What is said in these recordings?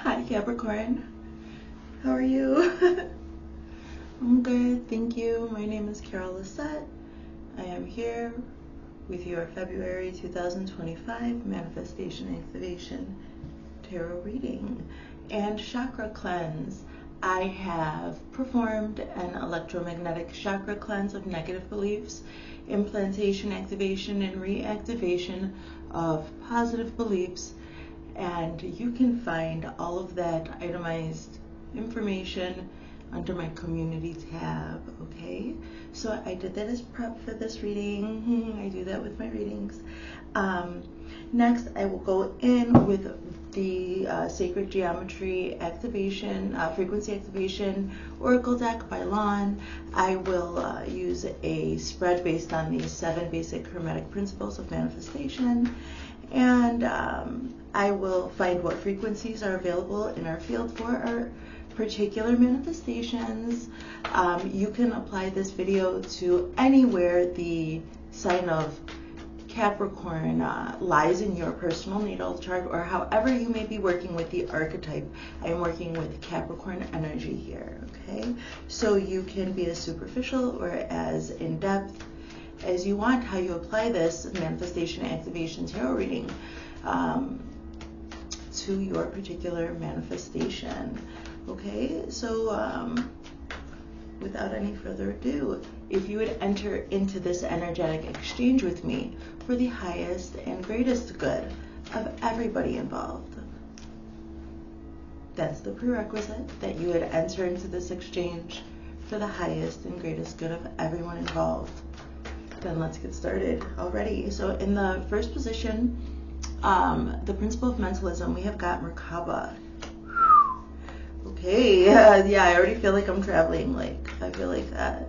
Hi Capricorn, how are you? I'm good, thank you. My name is Lissett. I am here with your February 2025 Manifestation Activation Tarot reading and chakra cleanse. I have performed an electromagnetic chakra cleanse of negative beliefs, implantation, activation, and reactivation of positive beliefs. And you can find all of that itemized information under my community tab, okay? So I did that as prep for this reading. I do that with my readings. Next, I will go in with the Sacred Geometry Activation, Frequency Activation Oracle deck by Lon. I will use a spread based on the 7 basic hermetic principles of manifestation. And I will find what frequencies are available in our field for our particular manifestations. You can apply this video to anywhere the sign of Capricorn lies in your personal natal chart, or however you may be working with the archetype. I am working with Capricorn energy here, okay? So you can be as superficial or as in-depth as you want how you apply this manifestation activation tarot reading to your particular manifestation. Okay, so without any further ado, if you would enter into this energetic exchange with me for the highest and greatest good of everybody involved. That's the prerequisite, that you would enter into this exchange for the highest and greatest good of everyone involved. Then let's get started already. So in the first position, the principle of mentalism, we have got Merkaba. Okay, yeah, I already feel like I'm traveling, like, I feel like that.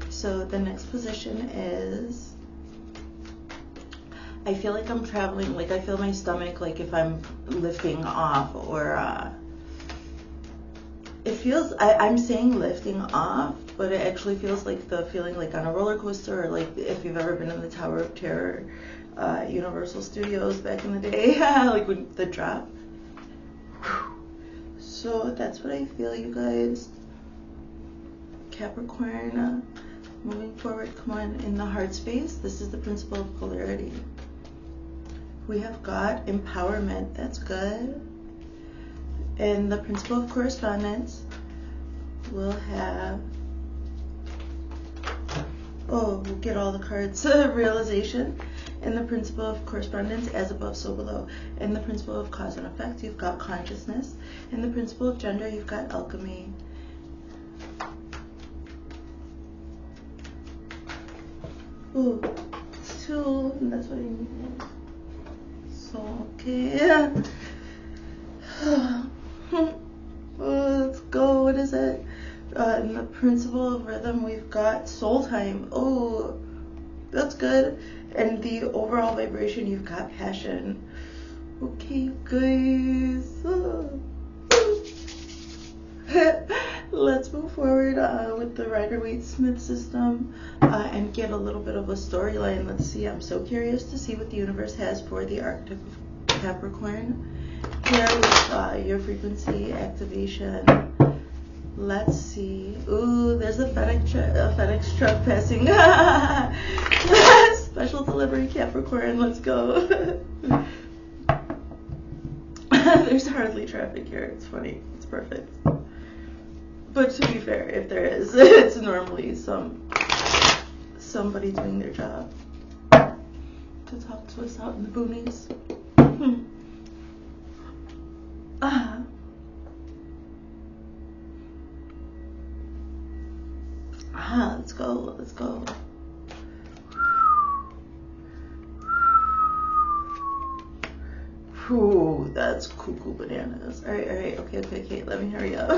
So the next position is, I feel like I'm traveling, like I feel my stomach, like if I'm lifting off, or it feels, I'm saying lifting off, but it actually feels like the feeling like on a roller coaster, or like if you've ever been in the Tower of Terror, Universal Studios back in the day, like when the drop. So that's what I feel, you guys. Capricorn, moving forward, come on, in the heart space, this is the principle of polarity. We have got empowerment, that's good. In the principle of correspondence, we'll have, we'll get all the cards, realization. In the principle of correspondence, as above, so below. In the principle of cause and effect, you've got consciousness. In the principle of gender, you've got alchemy. Ooh, 2, that's what I need. So, okay. Let's go, what is it? In the principle of rhythm, we've got soul time. Oh, that's good. And the overall vibration, you've got passion. Okay, guys. Let's move forward with the Rider-Waite-Smith system and get a little bit of a storyline. Let's see. I'm so curious to see what the universe has for the archetype of Capricorn. Here with your frequency activation. Let's see. Ooh, there's a FedEx truck passing. Special delivery, Capricorn. Let's go. There's hardly traffic here. It's funny. It's perfect. But to be fair, if there is, it's normally somebody doing their job to talk to us out in the boonies. Let's go, let's go. Whew, that's cuckoo bananas. Alright, okay, let me hurry up.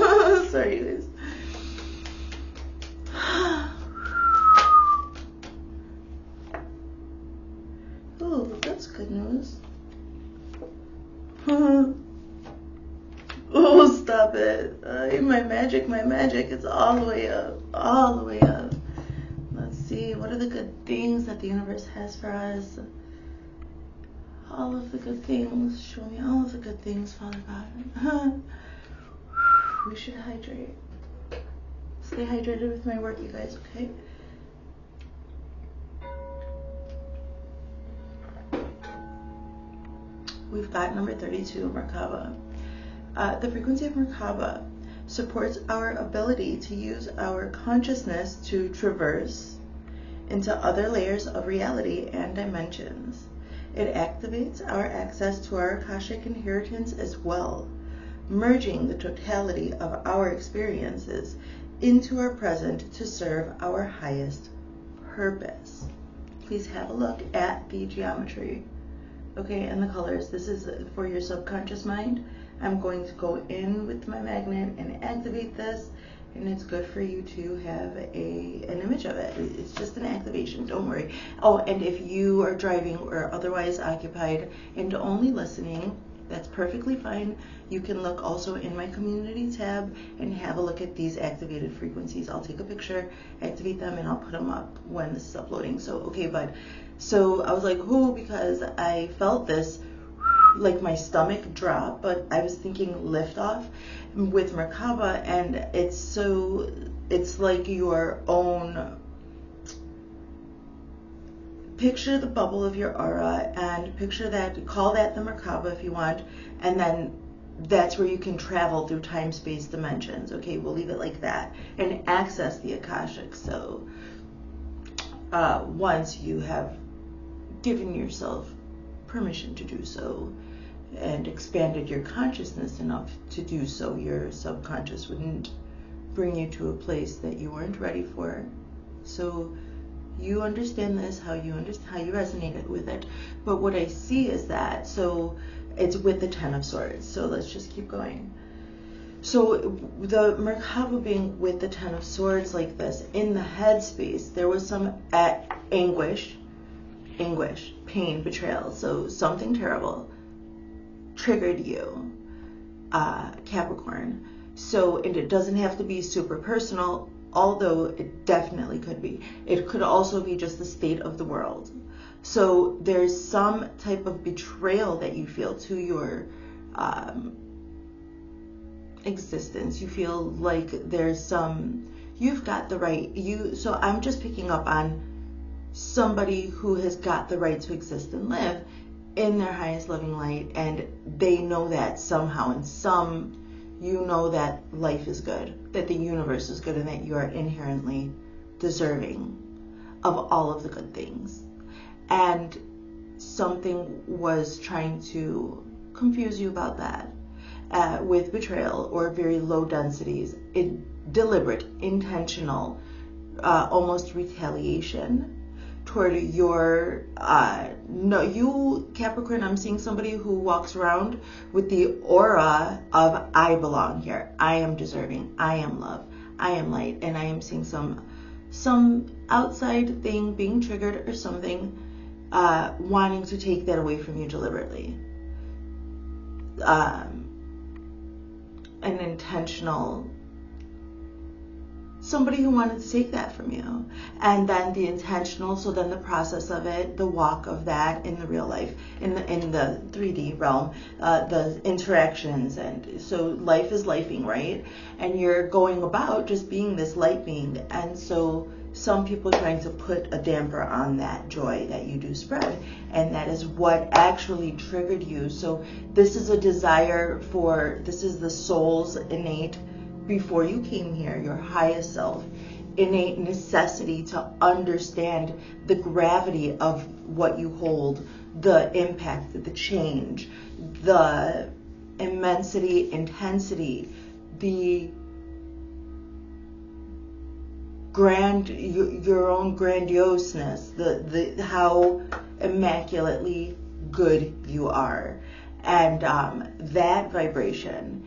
Sorry, guys. Oh, that's good news. Oh, stop it. My magic, it's all the way up, Let's see, what are the good things that the universe has for us? All of the good things, show me all of the good things, Father God. We should hydrate. Stay hydrated with my work, you guys, okay? We've got number 32, Merkaba. The frequency of Merkaba supports our ability to use our consciousness to traverse into other layers of reality and dimensions. It activates our access to our Akashic inheritance as well, merging the totality of our experiences into our present to serve our highest purpose. Please have a look at the geometry, okay, and the colors. This is for your subconscious mind. I'm going to go in with my magnet and activate this, and it's good for you to have an image of it. It's just an activation, don't worry. Oh, and if you are driving or otherwise occupied and only listening, that's perfectly fine. You can look also in my community tab and have a look at these activated frequencies. I'll take a picture, activate them, and I'll put them up when this is uploading. So, okay, bud. So I was like, who? Because I felt this, like my stomach drop, but I was thinking lift off with Merkaba, and it's like your own. Picture the bubble of your aura and picture that, call that the Merkaba if you want, and then that's where you can travel through time, space, dimensions. Okay, we'll leave it like that and access the Akashic. So once you have given yourself permission to do so and expanded your consciousness enough to do so, your subconscious wouldn't bring you to a place that you weren't ready for. So you understand this, how you resonated with it. But what I see is that, so it's with the 10 of Swords. So let's just keep going. So the Merkaba being with the 10 of Swords like this, in the headspace, there was some anguish, pain, betrayal. So something terrible triggered you, Capricorn. So, and it doesn't have to be super personal, although it definitely could be. It could also be just the state of the world. So there's some type of betrayal that you feel to your existence. You feel like there's you've got the right, so I'm just picking up on somebody who has got the right to exist and live in their highest loving light, and they know that somehow, and you know that life is good, that the universe is good, and that you are inherently deserving of all of the good things. And something was trying to confuse you about that with betrayal or very low densities, deliberate, intentional, almost retaliation toward your, you Capricorn, I'm seeing somebody who walks around with the aura of I belong here, I am deserving, I am love, I am light, and I am seeing some outside thing being triggered or something wanting to take that away from you deliberately. An intentional, somebody who wanted to take that from you. And then the intentional, so then the process of it, the walk of that in the real life, in the 3D realm, the interactions, and so life is lifing, right? And you're going about just being this light being, and so some people are trying to put a damper on that joy that you do spread, and that is what actually triggered you. So this is a desire for, this is the soul's innate, before you came here, your highest self, innate necessity to understand the gravity of what you hold, the impact, the change, the immensity, intensity, the your own grandioseness, the how immaculately good you are. And that vibration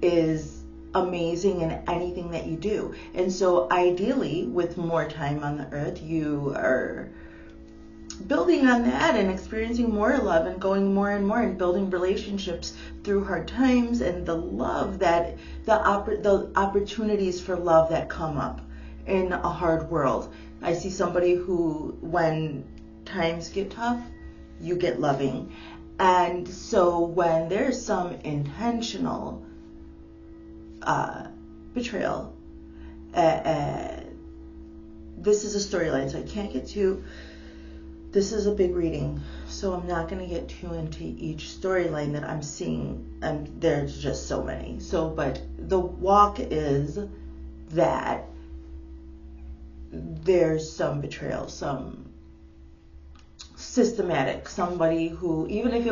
is amazing in anything that you do. And so ideally, with more time on the earth, you are building on that and experiencing more love and going more and more and building relationships through hard times, and the love that the opportunities for love that come up in a hard world. I see somebody who, when times get tough, you get loving. And so when there's some intentional betrayal, this is a storyline, so I can't get too, this is a big reading, so I'm not going to get too into each storyline that I'm seeing, and there's just so many. So, but the walk is that there's some betrayal, some systematic, somebody who, even if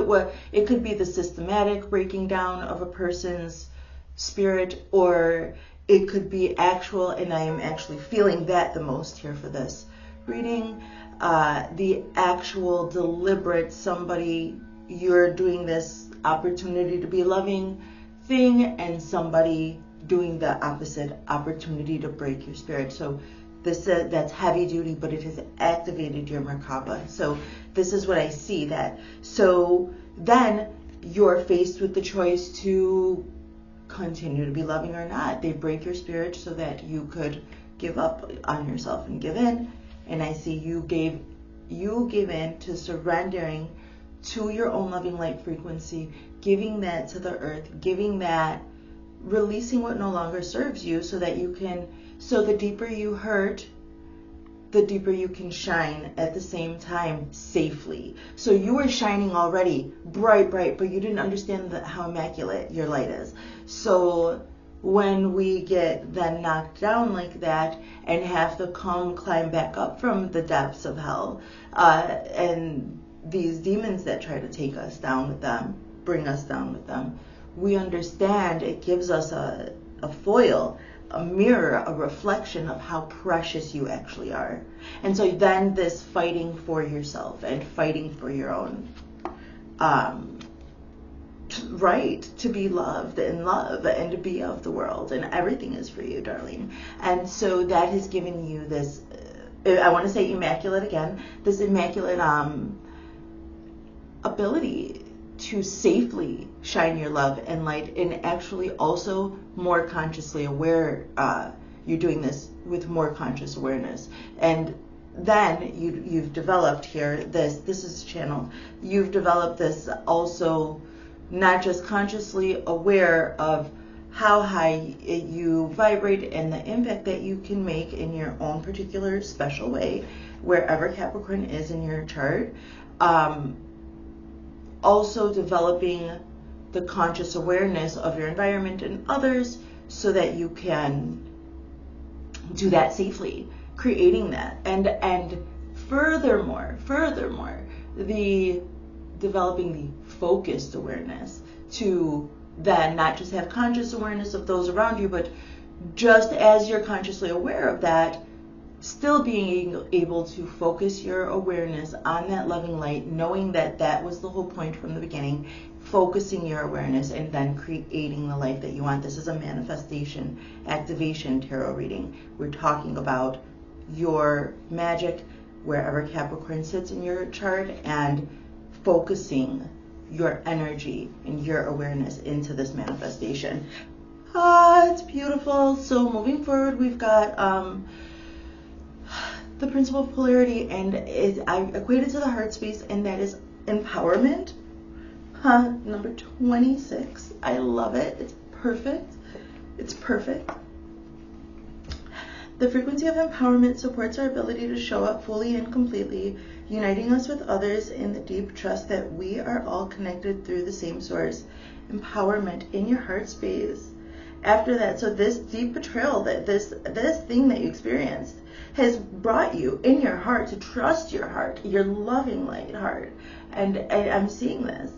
it could be the systematic breaking down of a person's spirit, or it could be actual, and I am actually feeling that the most here for this reading, the actual deliberate somebody, you're doing this opportunity to be loving thing, and somebody doing the opposite, opportunity to break your spirit. So this that's heavy duty, but it has activated your Merkaba. So this is what I see that. So then you're faced with the choice to continue to be loving or not. They break your spirit so that you could give up on yourself and give in. And I see you gave in to surrendering to your own loving light frequency, giving that to the earth, giving that, releasing what no longer serves you, so that you can, so the deeper you hurt, the deeper you can shine at the same time safely. So you were shining already bright, but you didn't understand how immaculate your light is. So when we get then knocked down like that and have to climb back up from the depths of hell, and these demons that try to take us down with them, bring us down with them, we understand it gives us a foil, a mirror, a reflection of how precious you actually are. And so then this fighting for yourself and fighting for your own right to be loved and love and to be of the world, and everything is for you, darling. And so that has given you this, I want to say immaculate again, this immaculate ability to safely shine your love and light, and actually also more consciously aware. You're doing this with more conscious awareness. And then you've developed here, this is channeled, you've developed this also, not just consciously aware of how high you vibrate and the impact that you can make in your own particular special way, wherever Capricorn is in your chart. Also developing the conscious awareness of your environment and others, so that you can do that safely, creating that. And furthermore, the developing the focused awareness to then not just have conscious awareness of those around you, but just as you're consciously aware of that, still being able to focus your awareness on that loving light, knowing that that was the whole point from the beginning, focusing your awareness and then creating the life that you want. This is a manifestation, activation tarot reading. We're talking about your magic, wherever Capricorn sits in your chart, and focusing your energy and your awareness into this manifestation. It's beautiful. So moving forward, we've got the principle of polarity, and I equate it to the heart space, and that is empowerment. Number 26. I love it. It's perfect. It's perfect. The frequency of empowerment supports our ability to show up fully and completely, uniting us with others in the deep trust that we are all connected through the same source. Empowerment in your heart space. After that, so this deep betrayal, that this thing that you experienced has brought you in your heart to trust your heart, your loving light heart. And I'm seeing this.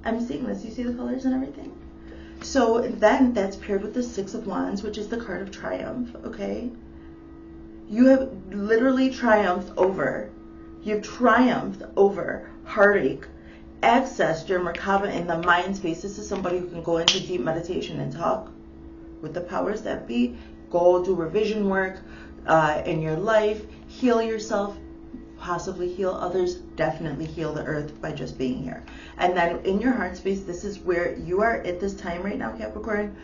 You see the colors and everything? So then that's paired with the Six of Wands, which is the card of triumph, okay? You have literally triumphed over heartache, accessed your Merkaba in the mind space. This is somebody who can go into deep meditation and talk with the powers that be, go do revision work in your life, heal yourself, possibly heal others, definitely heal the earth by just being here. And then in your heart space, this is where you are at this time right now, Capricorn.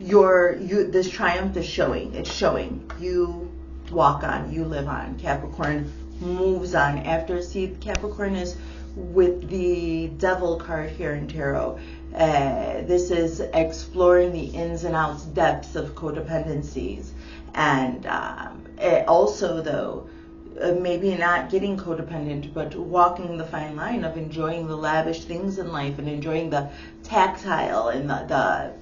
This triumph is showing. It's showing. You walk on, you live on. Capricorn moves on. Capricorn is with the Devil card here in Tarot. This is exploring the ins and outs, depths of codependencies. And also, though, maybe not getting codependent, but walking the fine line of enjoying the lavish things in life and enjoying the tactile and the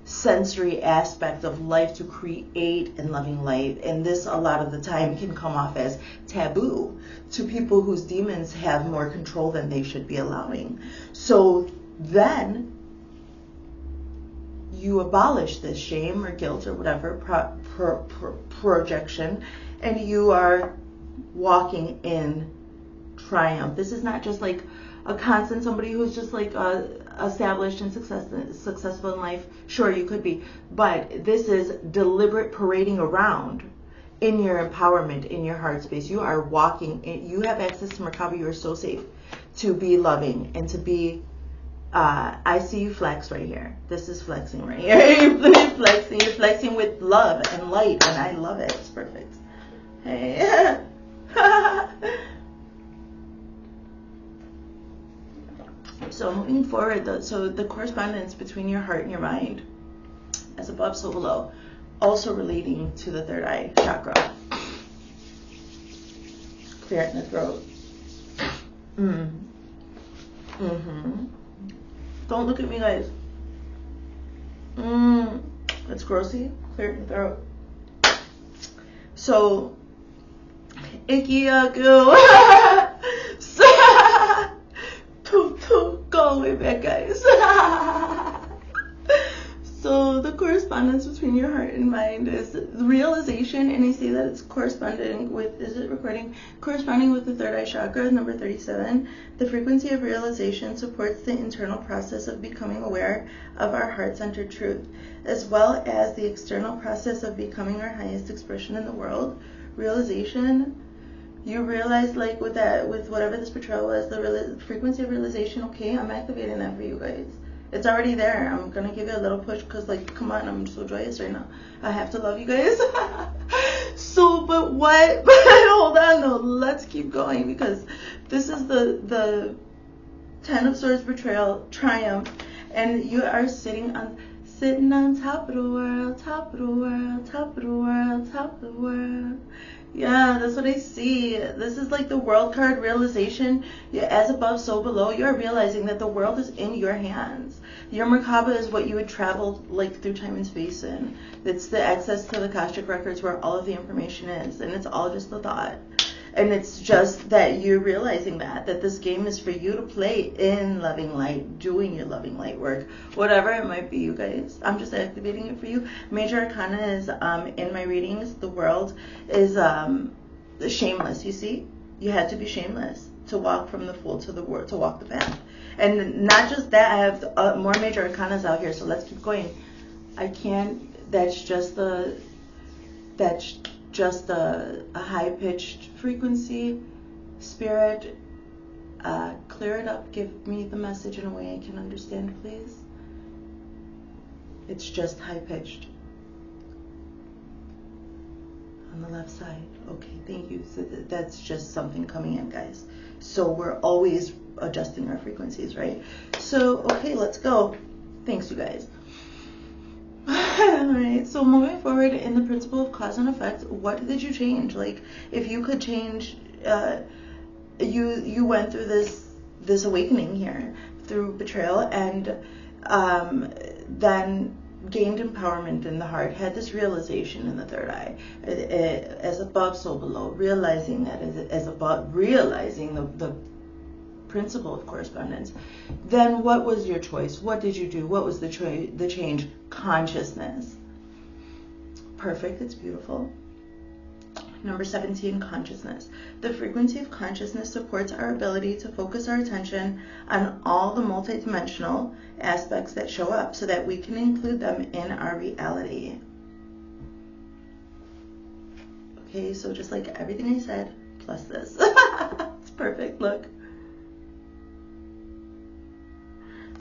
sensory aspect of life to create and loving light. And this a lot of the time can come off as taboo to people whose demons have more control than they should be allowing. So then you abolish this shame or guilt or whatever projection, and you are walking in triumph. This is not just like a constant somebody who's just like established and successful in life. Sure, you could be, but this is deliberate parading around in your empowerment, in your heart space. You are walking in, you have access to Merkaba. You are so safe to be loving and to be I see you flex right here. This is flexing right here. You're flexing with love and light, and I love it. It's perfect. Hey. So moving forward, so the correspondence between your heart and your mind, as above, so below, also relating to the third eye chakra. Clear it in the throat. Don't look at me, guys. That's grossy. Clear it in the throat. So, ikiyaku. Go away back, guys. So the correspondence between your heart and mind is the realization, and I say that it's corresponding with, corresponding with the third eye chakra, number 37. The frequency of realization supports the internal process of becoming aware of our heart-centered truth, as well as the external process of becoming our highest expression in the world. Realization, you realize, like with whatever this portrayal was, the frequency of realization. Okay, I'm activating that for you guys. It's already there. I'm gonna give you a little push because, like, come on, I'm so joyous right now. I have to love you guys. So, but what? Hold on, though. Let's keep going, because this is the Ten of Swords betrayal, triumph, and you are sitting on top of the world, top of the world, top of the world, top of the world. Yeah, that's what I see. This is like the world card realization. As above, so below. You're realizing that the world is in your hands. Your Merkaba is what you would travel like through time and space in. It's the access to the Cashapp records where all of the information is, and it's all just the thought. And it's just that you're realizing that this game is for you to play in loving light, doing your loving light work, whatever it might be, you guys. I'm just activating it for you. Major Arcana is in my readings. The world is shameless. You see, you had to be shameless to walk from the fool to the world, to walk the path. And not just that, I have more Major Arcanas out here. So let's keep going. I can't. That's just a high-pitched frequency. Spirit, clear it up. Give me the message in a way I can understand, please. It's just high-pitched. On the left side. Okay, thank you. So that's just something coming in, guys. So we're always adjusting our frequencies, right? So, okay, let's go. Thanks, you guys. Alright, so moving forward in the principle of cause and effect, what did you change? Like, if you could change, you went through this awakening here through betrayal, and then gained empowerment in the heart, had this realization in the third eye, as above, so below, realizing that as above, realizing the principle of correspondence. Then what was your choice? What did you do? What was the change? Consciousness. Perfect. It's beautiful. Number 17, consciousness. The frequency of consciousness supports our ability to focus our attention on all the multidimensional aspects that show up so that we can include them in our reality. Okay, so just like everything I said, plus this. It's perfect. Look.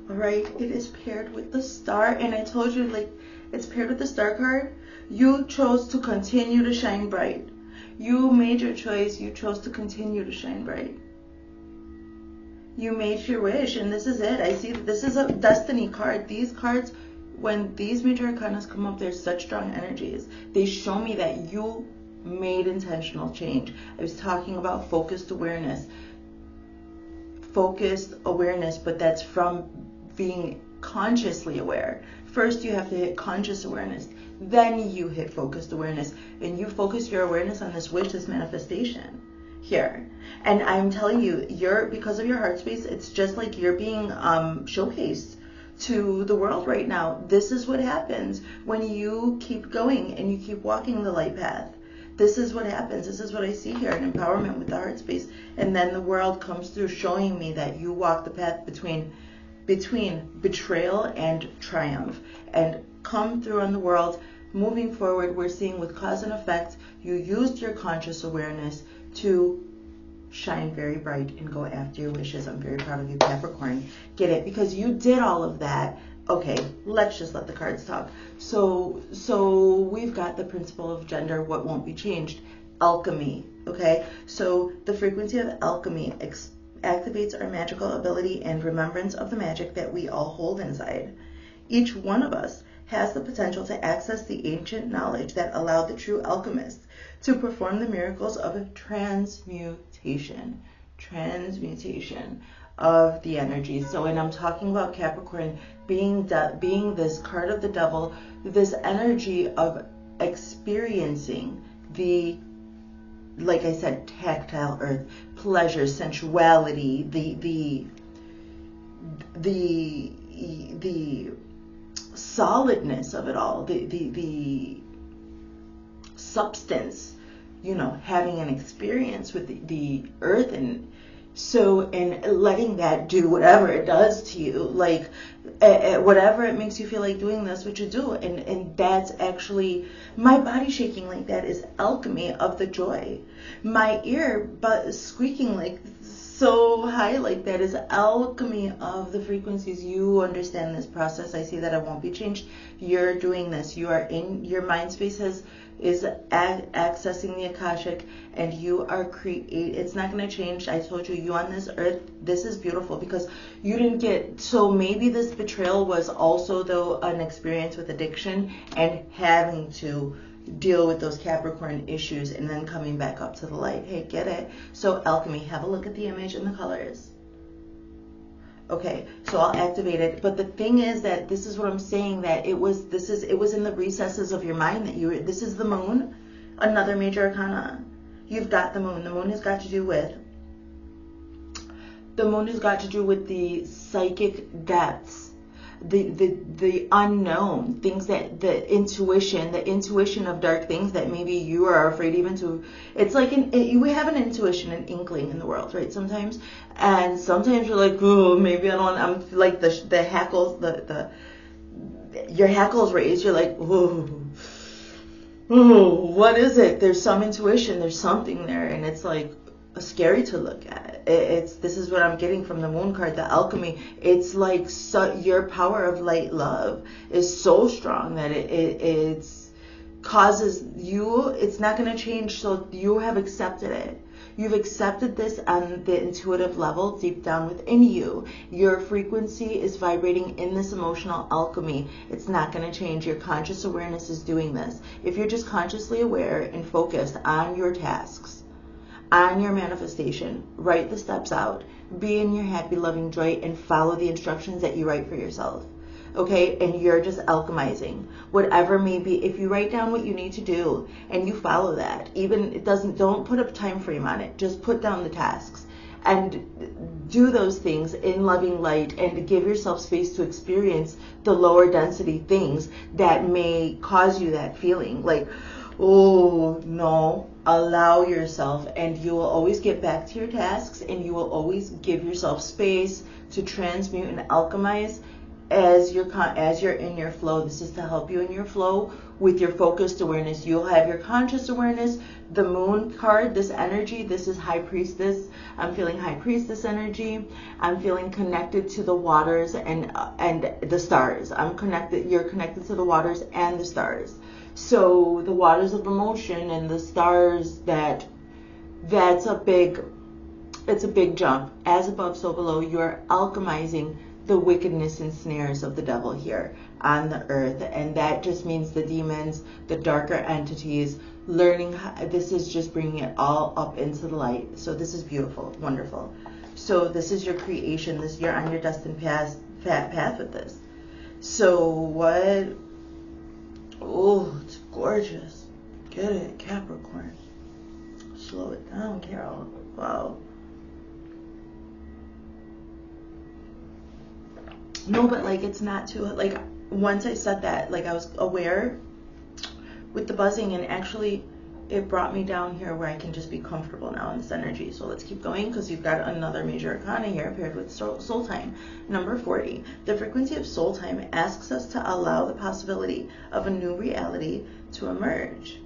Alright, it is paired with the star, and I told you, like, it's paired with the star card. You chose to continue to shine bright. You made your choice. You chose to continue to shine bright. You made your wish, and this is it. I see that this is a destiny card. These cards, when these major arcanas come up, there's such strong energies. They show me that you made intentional change. I was talking about focused awareness, but that's from being consciously aware. First, you have to hit conscious awareness. Then you hit focused awareness, and you focus your awareness on this wish, this manifestation here. And I'm telling you, because of your heart space, it's just like you're being showcased to the world right now. This is what happens when you keep going and you keep walking the light path. This is what happens. This is what I see here, an empowerment with the heart space. And then the world comes through showing me that you walk the path between betrayal and triumph, and come through on the world. Moving forward, we're seeing with cause and effect, you used your conscious awareness to shine very bright and go after your wishes. I'm very proud of you, Capricorn. Get it? Because you did all of that. Okay, let's just let the cards talk. So we've got the principle of gender, what won't be changed, alchemy. Okay, so the frequency of alchemy activates our magical ability and remembrance of the magic that we all hold inside. Each one of us has the potential to access the ancient knowledge that allowed the true alchemists to perform the miracles of transmutation of the energy. So when I'm talking about Capricorn being this card of the devil, this energy of experiencing the, like I said, tactile earth, pleasure, sensuality, the solidness of it all, the substance, having an experience with the earth, and letting that do whatever it does to you, like whatever it makes you feel like doing, that's what you do. And that's actually, my body shaking like that is alchemy of the joy. My ear but squeaking like so high like that is alchemy of the frequencies. You understand this process. I see that it won't be changed. You're doing this. You are in your mind space is accessing the Akashic, and you are it's not going to change. I told you on this earth, this is beautiful because you didn't get, so maybe this betrayal was also though an experience with addiction and having to deal with those Capricorn issues and then coming back up to the light. Hey, get it? So alchemy, have a look at the image and the colors. Okay, so I'll activate it. But the thing is that this is what I'm saying, that it was in the recesses of your mind that this is the moon, another major arcana. You've got the moon. The moon has got to do with the psychic depths, the unknown things, that the intuition of dark things that maybe you are afraid even to. It's like we have an intuition, an inkling in the world, right? Sometimes, and sometimes you're like, oh, maybe I don't. I'm like the hackles, your hackles raised. You're like, oh, what is it? There's some intuition. There's something there, and it's like scary to look at. This is what I'm getting from the moon card, the alchemy. It's like your power of light love is so strong that it's causes you, it's not going to change. So you have accepted it. You've accepted this on the intuitive level deep down within you. Your frequency is vibrating in this emotional alchemy. It's not going to change. Your conscious awareness is doing this. If you're just consciously aware and focused on your tasks, on your manifestation, write the steps out, be in your happy, loving joy, and follow the instructions that you write for yourself. Okay, and you're just alchemizing whatever may be. If you write down what you need to do and you follow that, don't put a time frame on it. Just put down the tasks and do those things in loving light, and give yourself space to experience the lower density things that may cause you that feeling like, oh no. Allow yourself, and you will always get back to your tasks, and you will always give yourself space to transmute and alchemize as you're in your flow. This is to help you in your flow with your focused awareness. You'll have your conscious awareness. The moon card, this energy, this is High Priestess. I'm feeling High Priestess energy. I'm feeling connected to the waters and the stars. You're connected to the waters and the stars. So the waters of emotion and the stars, that's a big it's a big jump. As above, so below. You're alchemizing the wickedness and snares of the devil here on the earth. And that just means the demons, the darker entities, learning how, this is just bringing it all up into the light. So this is beautiful, wonderful. So this is your creation. This, you're on your destined path with this. So what? Oh, it's gorgeous. Get it, Capricorn. Slow it down, Carol. Wow. No, but like it's not too, like once I said that, like I was aware with the buzzing, and actually it brought me down here where I can just be comfortable now in this energy. So let's keep going, because you've got another major arcana here paired with soul time. Number 40. The frequency of soul time asks us to allow the possibility of a new reality to emerge.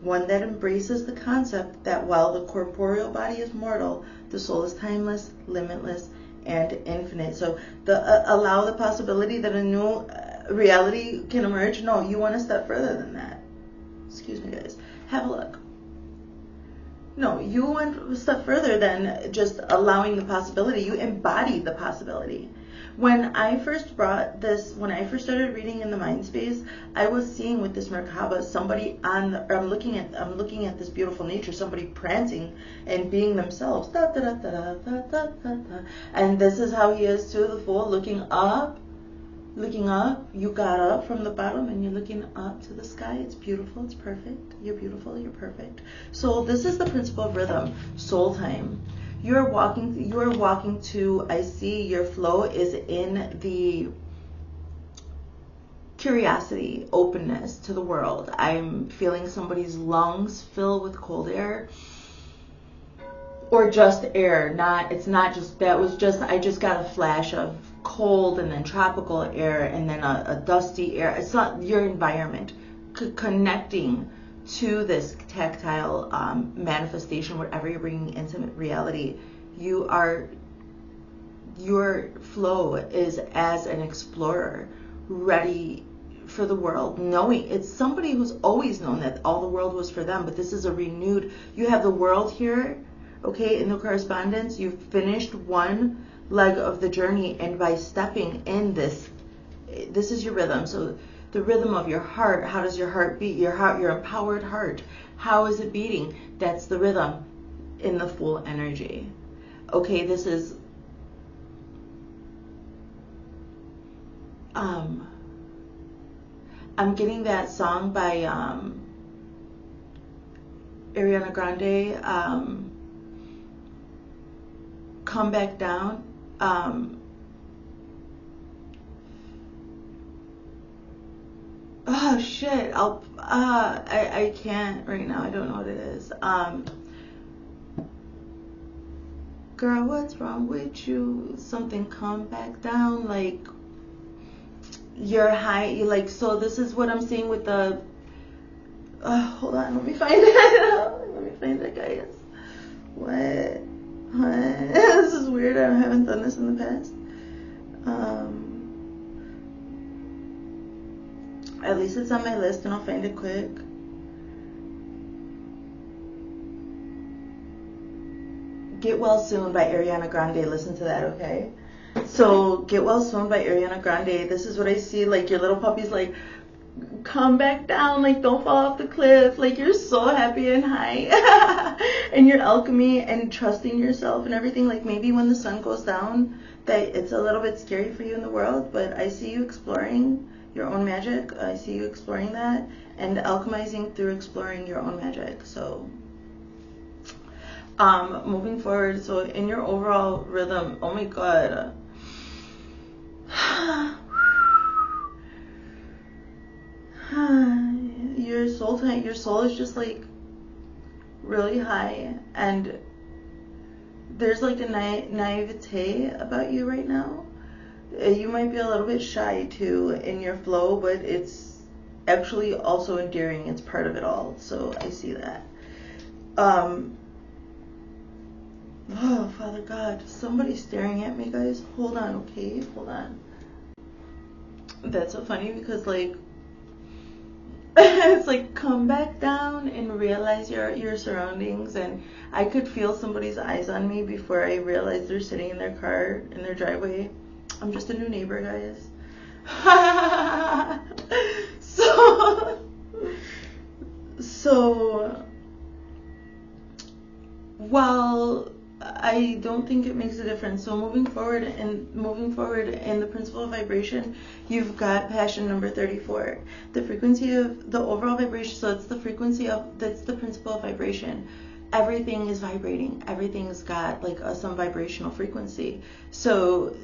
One that embraces the concept that while the corporeal body is mortal, the soul is timeless, limitless, and infinite. So the allow the possibility that a new reality can emerge. No, you want to step further than that. Excuse me, guys. Have a look. No, you went a step further than just allowing the possibility. You embodied the possibility. When I first brought this, when I first started reading in the mind space, I was seeing with this Merkaba somebody on the, I'm looking at this beautiful nature, somebody prancing and being themselves. Da, da, da, da, da, da, da, da. And this is how he is to the full, looking up. Looking up, you got up from the bottom and you're looking up to the sky. It's beautiful, it's perfect. You're beautiful, you're perfect. So this is the principle of rhythm, soul time. You're walking to, I see your flow is in the curiosity, openness to the world. I'm feeling somebody's lungs fill with cold air. Or just air, it's not just, I just got a flash of cold and then tropical air and then a dusty air. It's not your environment. Connecting to this tactile manifestation, whatever you're bringing intimate reality, your flow is as an explorer, ready for the world, knowing it's somebody who's always known that all the world was for them, but this is a renewed, you have the world here. Okay, in the correspondence, you've finished one leg of the journey, and by stepping in this is your rhythm. So the rhythm of your heart, how does your heart beat? Your heart, your empowered heart, how is it beating? That's the rhythm in the full energy. Okay, this is I'm getting that song by Ariana Grande, Come Back Down. Oh shit, I can't right now. I don't know what it is. Girl, what's wrong with you? Something come back down, like you're high, you like, so this is what I'm seeing with the hold on, let me find it. Let me find it, guys. What? This is weird. I haven't done this in the past. At least it's on my list and I'll find it quick. Get Well Soon by Ariana Grande. Listen to that, okay? So Get Well Soon by Ariana Grande. This is what I see, like your little puppy's like, come back down, like don't fall off the cliff, like you're so happy and high and your alchemy and trusting yourself and everything. Like maybe when the sun goes down that it's a little bit scary for you in the world, but I see you exploring your own magic. I see you exploring that and alchemizing through exploring your own magic. So moving forward, so in your overall rhythm, oh my god, your soul is just like really high, and there's like a naivete about you right now. You might be a little bit shy too in your flow, but it's actually also endearing. It's part of it all. So I see that. Oh, Father God, somebody's staring at me, guys. Hold on, okay? Hold on. That's so funny because, like, It's like, come back down and realize your surroundings. And I could feel somebody's eyes on me before I realized they're sitting in their car in their driveway. I'm just a new neighbor, guys. So well, I don't think it makes a difference. So moving forward in the principle of vibration, you've got passion number 34. The frequency of the overall vibration, so it's the frequency of, that's the principle of vibration. Everything is vibrating. Everything's got like some vibrational frequency. So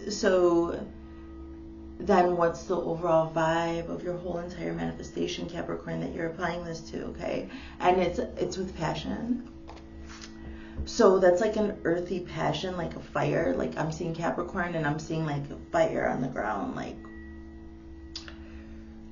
then what's the overall vibe of your whole entire manifestation, Capricorn, that you're applying this to, okay? And it's with passion. So that's like an earthy passion, like a fire. Like I'm seeing Capricorn and I'm seeing like a fire on the ground. Like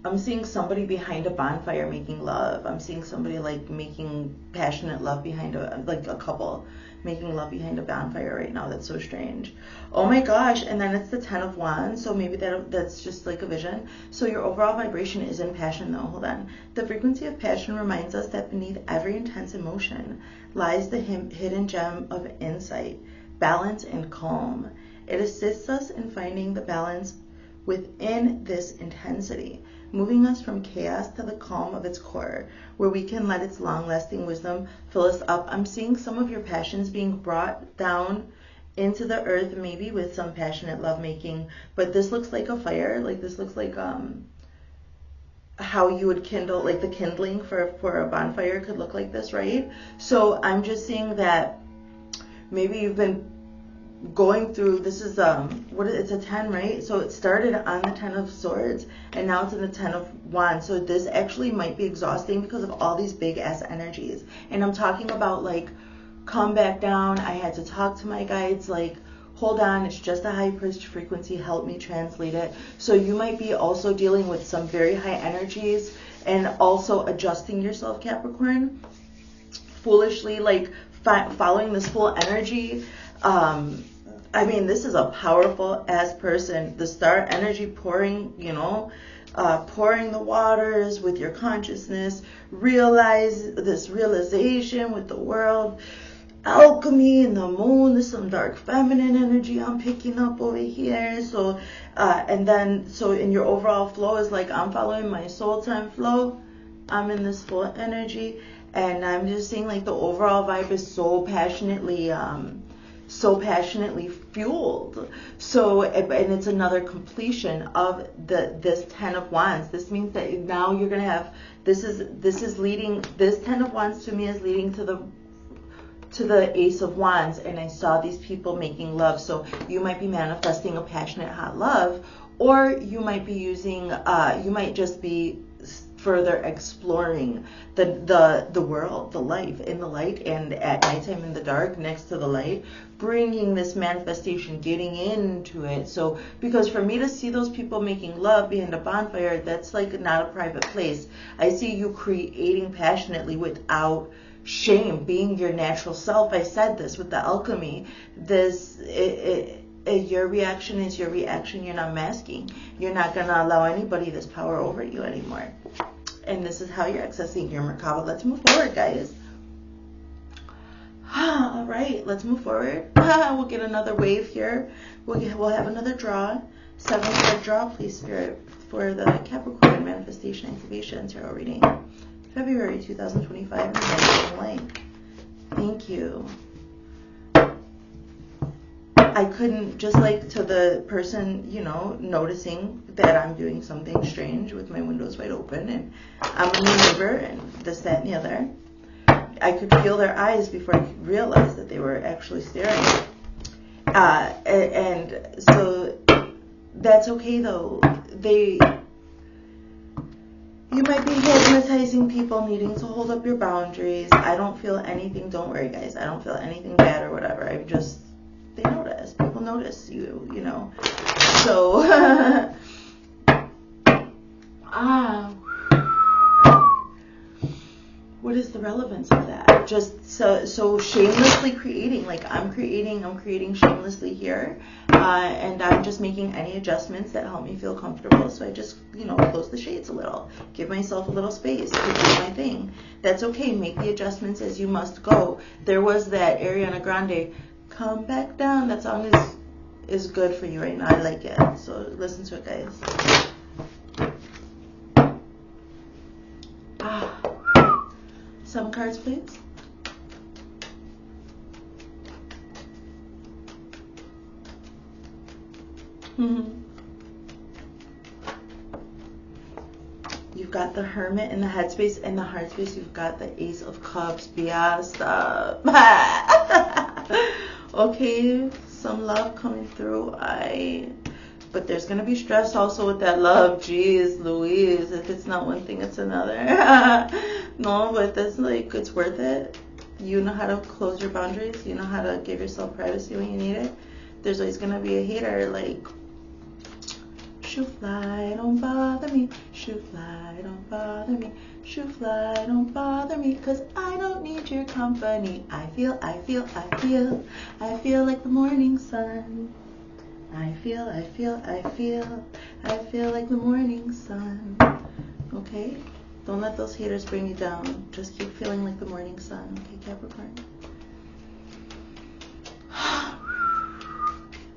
I'm seeing somebody behind a bonfire making love. I'm seeing somebody like making passionate love behind like a couple making love behind a bonfire right now. That's so strange. Oh my gosh. And then it's the 10 of Wands. So maybe that's just like a vision. So your overall vibration is in passion though. Hold on. The frequency of passion reminds us that beneath every intense emotion lies the hidden gem of insight, balance, and calm. It assists us in finding the balance within this intensity, moving us from chaos to the calm of its core, where we can let its long-lasting wisdom fill us up. I'm seeing some of your passions being brought down into the earth, maybe with some passionate lovemaking, but this looks like a fire. Like this looks like how you would kindle, like the kindling for a bonfire could look like this, right? So I'm just seeing that maybe you've been going through, this is it's a 10, right? So it started on the 10 of Swords and now it's in the 10 of Wands. So this actually might be exhausting because of all these big ass energies. And I'm talking about like, come back down. I had to talk to my guides, like, hold on, it's just a high pitched frequency, help me translate it. So you might be also dealing with some very high energies and also adjusting yourself, Capricorn, foolishly, like following this full energy. I mean, this is a powerful ass person. The star energy pouring, pouring the waters with your consciousness, realize this realization with the world, alchemy and the moon. There's some dark feminine energy I'm picking up over here. So, so in your overall flow is like, I'm following my soul time flow. I'm in this full energy and I'm just seeing like the overall vibe is so passionately fueled. So, and it's another completion of this 10 of Wands. This means that now you're going to have, this is leading, this 10 of Wands to me is leading to the Ace of Wands, and I saw these people making love. So you might be manifesting a passionate hot love, or you might be using, you might just be further exploring the world, the life in the light, and at nighttime in the dark next to the light, bringing this manifestation, getting into it. So because for me to see those people making love behind a bonfire, that's like not a private place. I see you creating passionately without shame, being your natural self. I said this with the alchemy. Your reaction is your reaction. You're not masking. You're not going to allow anybody this power over you anymore. And this is how you're accessing your Merkaba. Let's move forward, guys. All right, let's move forward. We'll get another wave here. We'll have another draw. 7-card draw, please, Spirit, for the Capricorn Manifestation Activation Tarot reading. February 2025 in the blank. Thank you. I couldn't, just like to the person, noticing that I'm doing something strange with my windows wide open and I'm a new neighbor and this, that, and the other. I could feel their eyes before I realized that they were actually staring. And so that's okay though. You might be hypnotizing people, needing to hold up your boundaries. I don't feel anything. Don't worry, guys. I don't feel anything bad or whatever. They notice. People notice you, So, what is the relevance of that? Just so shamelessly creating, like I'm creating shamelessly here, and I'm just making any adjustments that help me feel comfortable. So I just, close the shades a little, give myself a little space to do my thing. That's okay. Make the adjustments as you must go. There was that Ariana Grande, "Come Back Down." That song is good for you right now. I like it. So listen to it, guys. Some cards, please. You've got the Hermit in the headspace. In the heart space, you've got the Ace of Cups. Stop. Okay, some love coming through. But there's going to be stress also with that love. Jeez Louise, if it's not one thing, it's another. No, but that's like, it's worth it. You know how to close your boundaries. You know how to give yourself privacy when you need it. There's always going to be a hater like, "Shoo fly, don't bother me. Shoo fly, don't bother me. Shoo fly, don't bother me. 'Cause I don't need your company. I feel like the morning sun. I feel like the morning sun." Okay? Don't let those haters bring you down. Just keep feeling like the morning sun. Okay, Capricorn?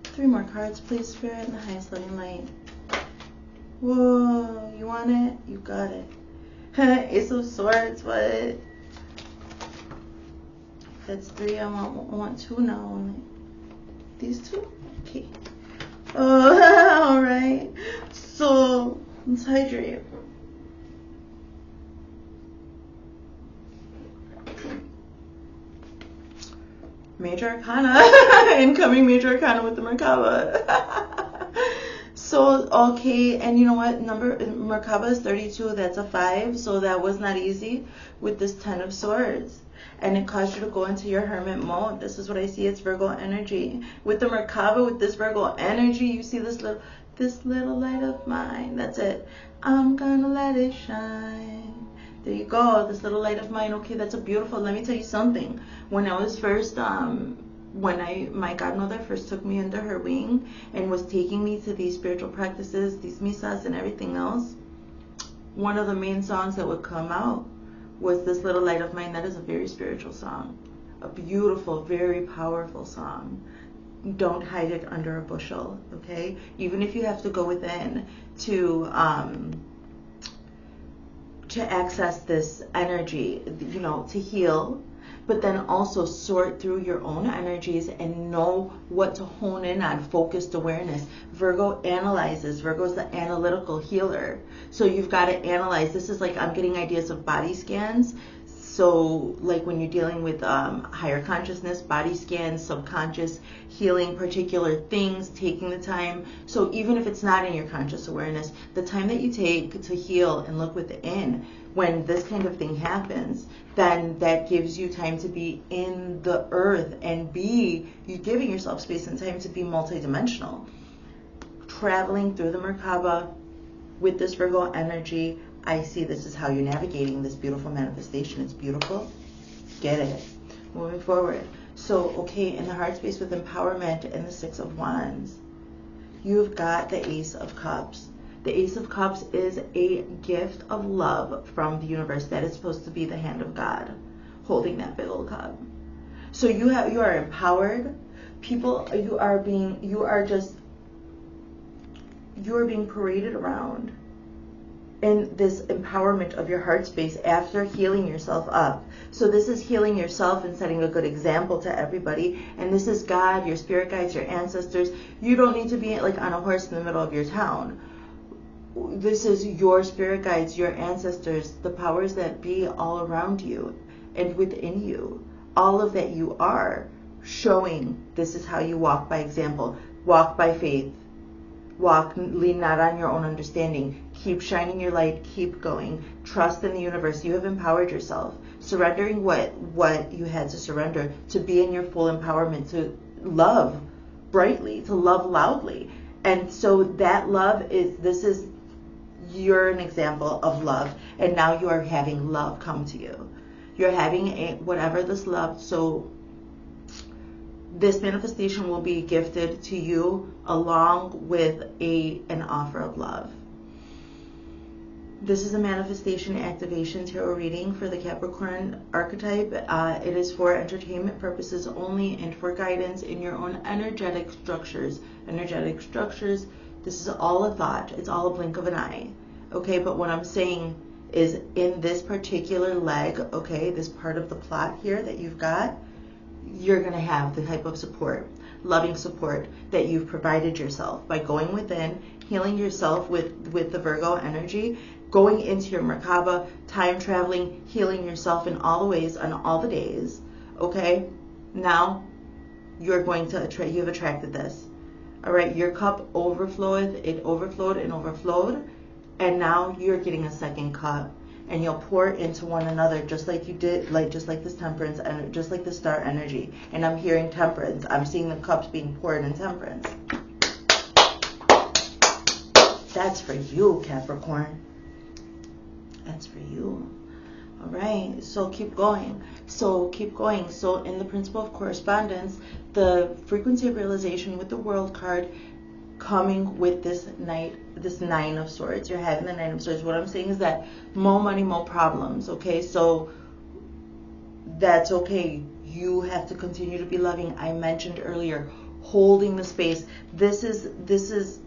3 more cards, please, Spirit, in the highest loving light. Whoa, you want it? You got it. Ace of Swords, what? That's 3. I want 2 now. These 2? Okay. Oh, all right. So let's hydrate. Major Arcana. Incoming Major Arcana with the Merkaba. So, okay, and you know what? Merkaba is 32. That's a 5. So that was not easy with this 10 of Swords. And it caused you to go into your hermit mode. This is what I see. It's Virgo energy. With the Merkaba, with this Virgo energy, you see this little light of mine. That's it. I'm gonna let it shine. There you go. This little light of mine. Okay, that's a beautiful. Let me tell you something. When I was first, my godmother first took me under her wing and was taking me to these spiritual practices, these misas and everything else, one of the main songs that would come out was This Little Light of Mine. That is a very spiritual song, a beautiful, very powerful song. Don't hide it under a bushel, okay? Even if you have to go within to access this energy, to heal, but then also sort through your own energies and know what to hone in on. Focused awareness. Virgo analyzes. Virgo is the analytical healer. So you've got to analyze. This is like, I'm getting ideas of body scans. So like when you're dealing with higher consciousness, body scans, subconscious, healing particular things, taking the time. So even if it's not in your conscious awareness, the time that you take to heal and look within, when this kind of thing happens, then that gives you time to be in the earth and you're giving yourself space and time to be multidimensional. Traveling through the Merkaba with this Virgo energy, I see this is how you're navigating this beautiful manifestation. It's beautiful. Get it. Moving forward. So, okay, in the heart space with empowerment and the 6 of Wands, you've got the Ace of Cups. The Ace of Cups is a gift of love from the universe. That is supposed to be the hand of God holding that big old cup. So you are empowered. You are being paraded around in this empowerment of your heart space after healing yourself up. So this is healing yourself and setting a good example to everybody. And this is God, your spirit guides, your ancestors. You don't need to be like on a horse in the middle of your town. This is your spirit guides, your ancestors, the powers that be all around you and within you. All of that you are showing this is how you walk by example. Walk by faith. Lean not on your own understanding. Keep shining your light. Keep going. Trust in the universe. You have empowered yourself. Surrendering what you had to surrender to be in your full empowerment, to love brightly, to love loudly. And so that love you're an example of love. And now you are having love come to you. You're having whatever this love. So this manifestation will be gifted to you along with an offer of love. This is a manifestation activation tarot reading for the Capricorn archetype. It is for entertainment purposes only and for guidance in your own energetic structures. Energetic structures, this is all a thought. It's all a blink of an eye. Okay, but what I'm saying is in this particular leg, okay, this part of the plot here that you've got, you're going to have the type of support, loving support that you've provided yourself by going within, healing yourself with the Virgo energy, going into your Merkaba, time traveling, healing yourself in all the ways on all the days. Okay, now you're going to attract, you've attracted this. All right, your cup overfloweth, it overflowed and overflowed, and now you're getting a second cup, and you'll pour into one another just like you did, just like this temperance and just like the star energy. And I'm hearing temperance. I'm seeing the cups being poured in temperance. That's for you, Capricorn. That's for you. All right, so keep going. So in the principle of correspondence, the frequency of realization with the world card coming with this nine of swords. You're having the 9 of swords. What I'm saying is that more money, more problems. Okay, so that's okay. You have to continue to be loving. I mentioned earlier, holding the space. This is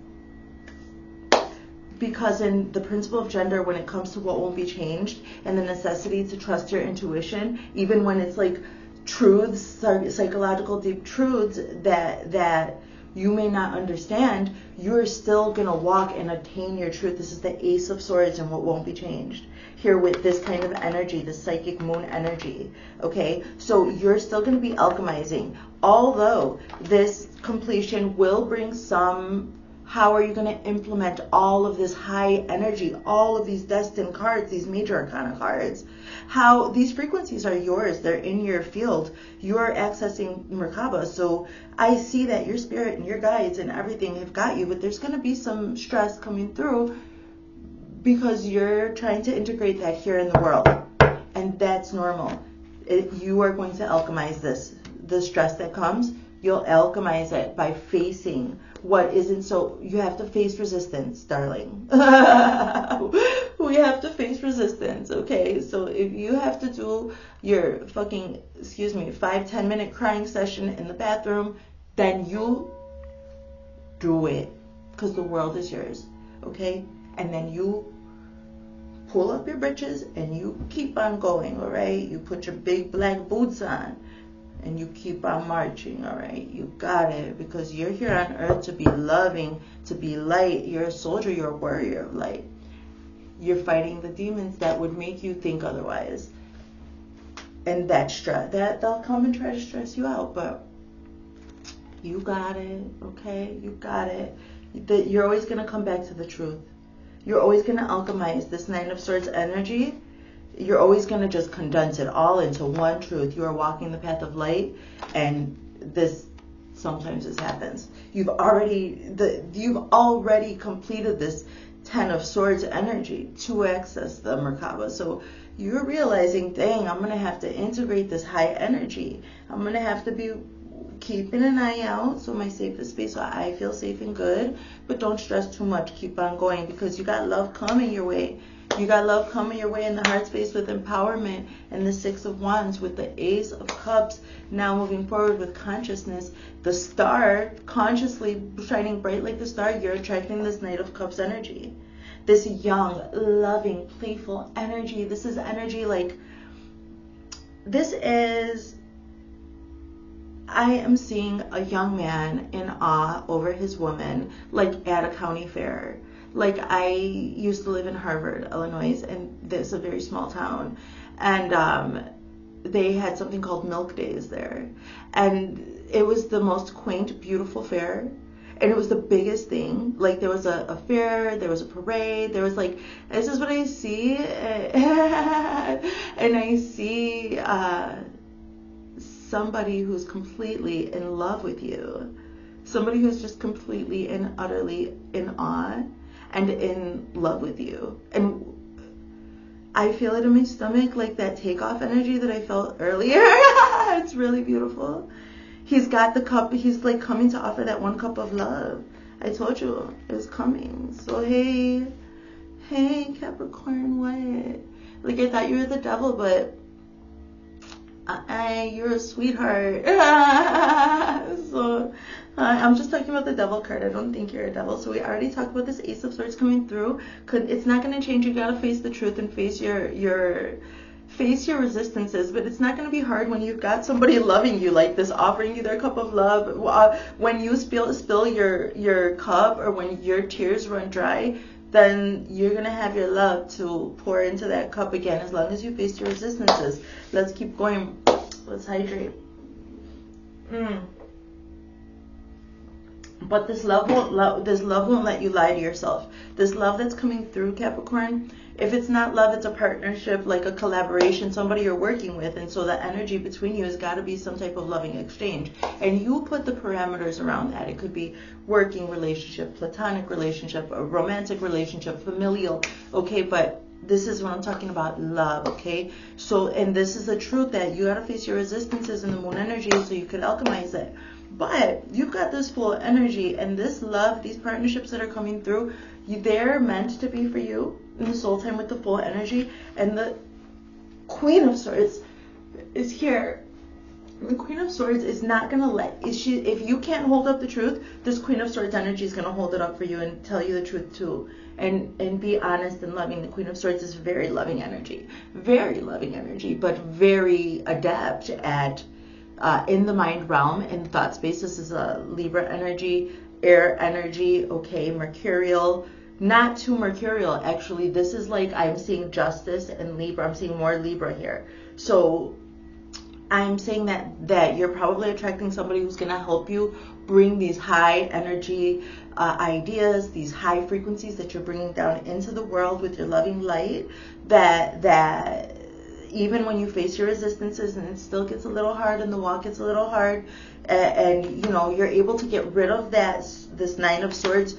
because in the principle of gender, when it comes to what won't be changed and the necessity to trust your intuition, even when it's like truths, psychological deep truths that you may not understand, you're still going to walk and attain your truth. This is the Ace of Swords and what won't be changed here with this kind of energy, the psychic moon energy. Okay, so you're still going to be alchemizing, although this completion will bring some. How are you going to implement all of this high energy, all of these destined cards, these major arcana cards? How these frequencies are yours. They're in your field. You're accessing Merkaba. So I see that your spirit and your guides and everything have got you, but there's going to be some stress coming through because you're trying to integrate that here in the world. And that's normal. You are going to alchemize this. The stress that comes, you'll alchemize it by facing what isn't. So you have to face resistance, darling. We have to face resistance, okay? So if you have to do your fucking, 5-10 minute crying session in the bathroom, then you do it, because the world is yours, okay? And then you pull up your britches and you keep on going, all right? You put your big black boots on and you keep on marching, all right? You got it, because you're here on earth to be loving, to be light. You're a soldier, you're a warrior of light. You're fighting the demons that would make you think otherwise. And they'll come and try to stress you out, but you got it, okay? You got it. You're always going to come back to the truth. You're always going to alchemize this 9 of Swords energy. You're always going to just condense it all into one truth. You are walking the path of light, and sometimes this happens. You've already completed this 10 of Swords energy to access the Merkaba. So you're realizing, dang, I'm going to have to integrate this high energy. I'm going to have to be keeping an eye out, so my safest space, so I feel safe and good, but don't stress too much. Keep on going, because you got love coming your way. You got love coming your way in the heart space with empowerment, and the 6 of Wands with the Ace of Cups. Now moving forward with consciousness, the star consciously shining bright like the star. You're attracting this Knight of Cups energy, this young, loving, playful energy. This is energy I am seeing a young man in awe over his woman, like at a county fair. Like, I used to live in Harvard, Illinois, and this is a very small town. And they had something called Milk Days there. And it was the most quaint, beautiful fair. And it was the biggest thing. Like, there was a fair, there was a parade, there was this is what I see. And I see somebody who's completely in love with you. Somebody who's just completely and utterly in awe and in love with you. And I feel it in my stomach, like that takeoff energy that I felt earlier. It's really beautiful. He's got the cup. He's like coming to offer that 1 cup of love. I told you it was coming. So hey Capricorn, what? Like I thought you were the devil, but you're a sweetheart. So I'm just talking about the devil card. I don't think you're a devil. So we already talked about this Ace of Swords coming through. It's not going to change. You got to face the truth and face your resistances, but it's not going to be hard when you've got somebody loving you like this, offering you their cup of love. When you spill your cup, or when your tears run dry, then you're going to have your love to pour into that cup again, as long as you face your resistances. Let's keep going. Let's hydrate. But this love won't let you lie to yourself. This love that's coming through, Capricorn, if it's not love, it's a partnership, like a collaboration, somebody you're working with. And so the energy between you has got to be some type of loving exchange. And you put the parameters around that. It could be working relationship, platonic relationship, a romantic relationship, familial. Okay, but this is what I'm talking about, love. Okay, so, and this is the truth, that you got to face your resistances in the moon energy so you can alchemize it. But you've got this full energy, and this love, these partnerships that are coming through, they're meant to be for you in the soul time with the full energy. And the Queen of Swords is here. The Queen of Swords is not going to if you can't hold up the truth, this Queen of Swords energy is going to hold it up for you and tell you the truth too. And be honest and loving. The Queen of Swords is very loving energy, but very adept at in the mind realm and thought space. This is a Libra energy, air energy, okay, mercurial, not too mercurial actually. This is like, I'm seeing justice and Libra. I'm seeing more Libra here. So I'm saying that you're probably attracting somebody who's going to help you bring these high energy ideas, these high frequencies that you're bringing down into the world with your loving light, that even when you face your resistances and it still gets a little hard and the walk gets a little hard, and you know, you're able to get rid of this 9 of Swords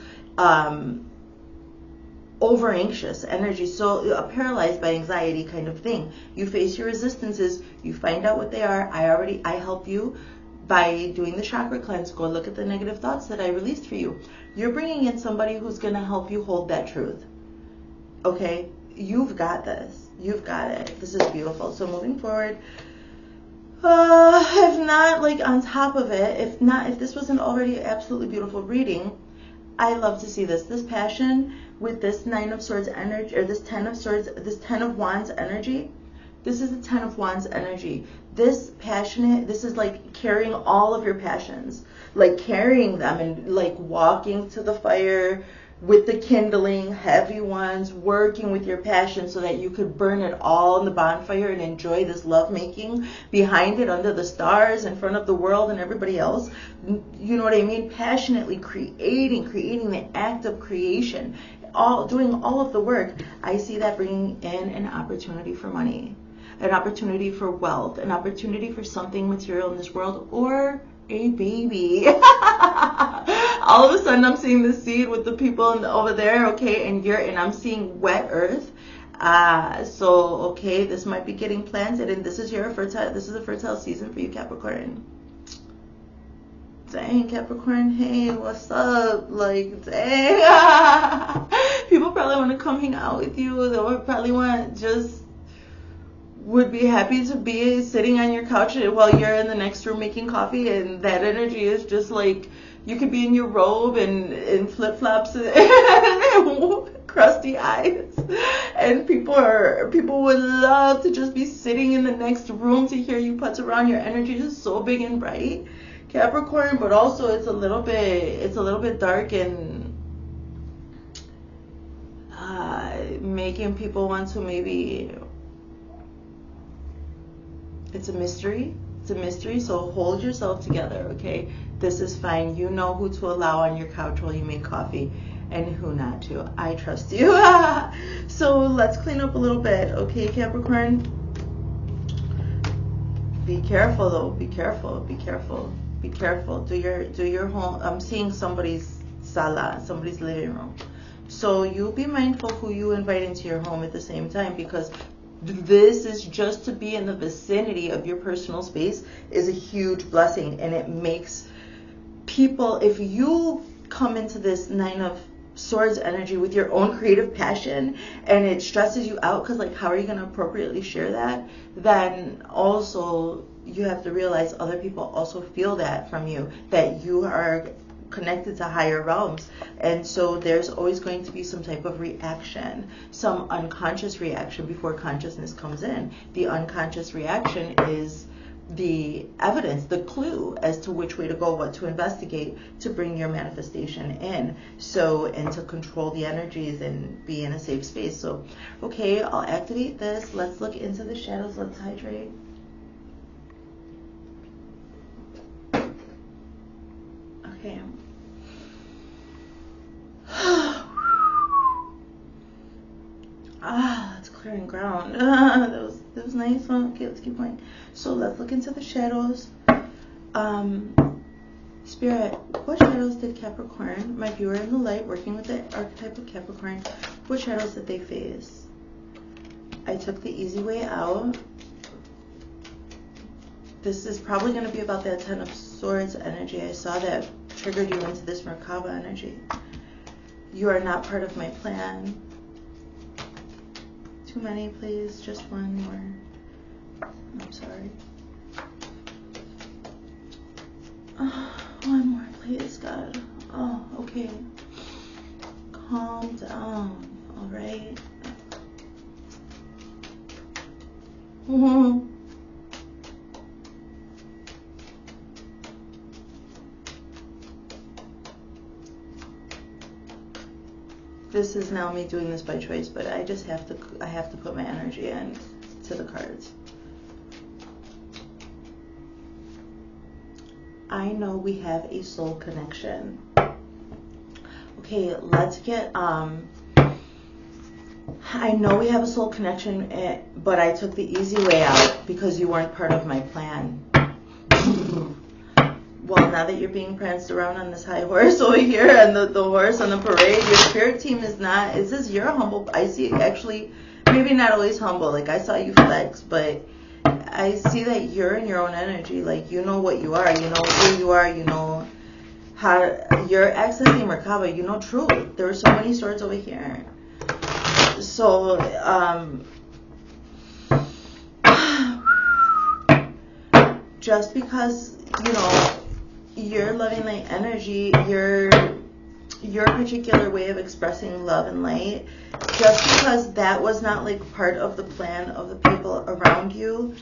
over anxious energy, so paralyzed by anxiety kind of thing. You face your resistances, you find out what they are. I help you by doing the chakra cleanse. Go look at the negative thoughts that I released for you. You're bringing in somebody who's going to help you hold that truth. Okay, you've got this. You've got it. This is beautiful. So moving forward, if not, like on top of it, if this wasn't already an absolutely beautiful reading, I love to see this passion with this 9 of Swords energy, or this 10 of Swords, this 10 of Wands energy. This is the 10 of Wands energy. This passionate, this is like carrying all of your passions, like carrying them and like walking to the fire with the kindling, heavy ones, working with your passion so that you could burn it all in the bonfire and enjoy this love making behind it, under the stars, in front of the world and everybody else. You know what I mean? Passionately creating the act of creation, doing all of the work. I see that bringing in an opportunity for money, an opportunity for wealth, an opportunity for something material in this world, or a baby. All of a sudden I'm seeing the seed with the people over there, okay, and I'm seeing wet earth. So okay, this might be getting planted, and this is a fertile season for you, Capricorn. Dang, Capricorn, hey, what's up? Like, dang. People probably want to come hang out with you. They would probably would be happy to be sitting on your couch while you're in the next room making coffee, and that energy is just like, you could be in your robe and flip-flops and crusty eyes, and people would love to just be sitting in the next room to hear you putz around. Your energy is so big and bright, Capricorn, but also it's a little bit dark and making people want to maybe. It's a mystery. So hold yourself together, okay? This is fine. You know who to allow on your couch while you make coffee and who not to. I trust you. So let's clean up a little bit, okay, Capricorn? Be careful though. Be careful. Do your home. I'm seeing somebody's sala, somebody's living room. So you be mindful who you invite into your home at the same time, because this is just to be in the vicinity of your personal space is a huge blessing, and it makes people, if you come into this 9 of Swords energy with your own creative passion and it stresses you out, because like how are you going to appropriately share that, then also you have to realize other people also feel that from you, that you are connected to higher realms, and so there's always going to be some type of reaction, some unconscious reaction before consciousness comes in. The unconscious reaction is the evidence, the clue as to which way to go, what to investigate to bring your manifestation in. So, and to control the energies and be in a safe space. So, okay, I'll activate this. Let's look into the shadows. Let's hydrate. Okay. That's clearing ground. That was nice. Okay, let's keep going. So let's look into the shadows. Spirit, what shadows did Capricorn, my viewer in the light, working with the archetype of Capricorn, what shadows did they face? I took the easy way out. This is probably going to be about that 10 of Swords energy. I saw that triggered you into this Merkaba energy. You are not part of my plan. Too many, please. Just one more. I'm sorry. One more, please, God. Oh, okay. Calm down. All right. This is now me doing this by choice, but I just have to. I have to put my energy in to the cards. I know we have a soul connection. Okay, let's get, I know we have a soul connection, but I took the easy way out because you weren't part of my plan. Well, now that you're being pranced around on this high horse over here, and the horse on the parade, your spirit team is not, it says you're humble. I see, actually, maybe not always humble, like I saw you flex, but I see that you're in your own energy. Like, you know what you are, you know who you are, you know how you're accessing Merkaba, you know truth. There were so many swords over here. So, just because, you know, your loving light energy, your particular way of expressing love and light, just because that was not like part of the plan of the people around you,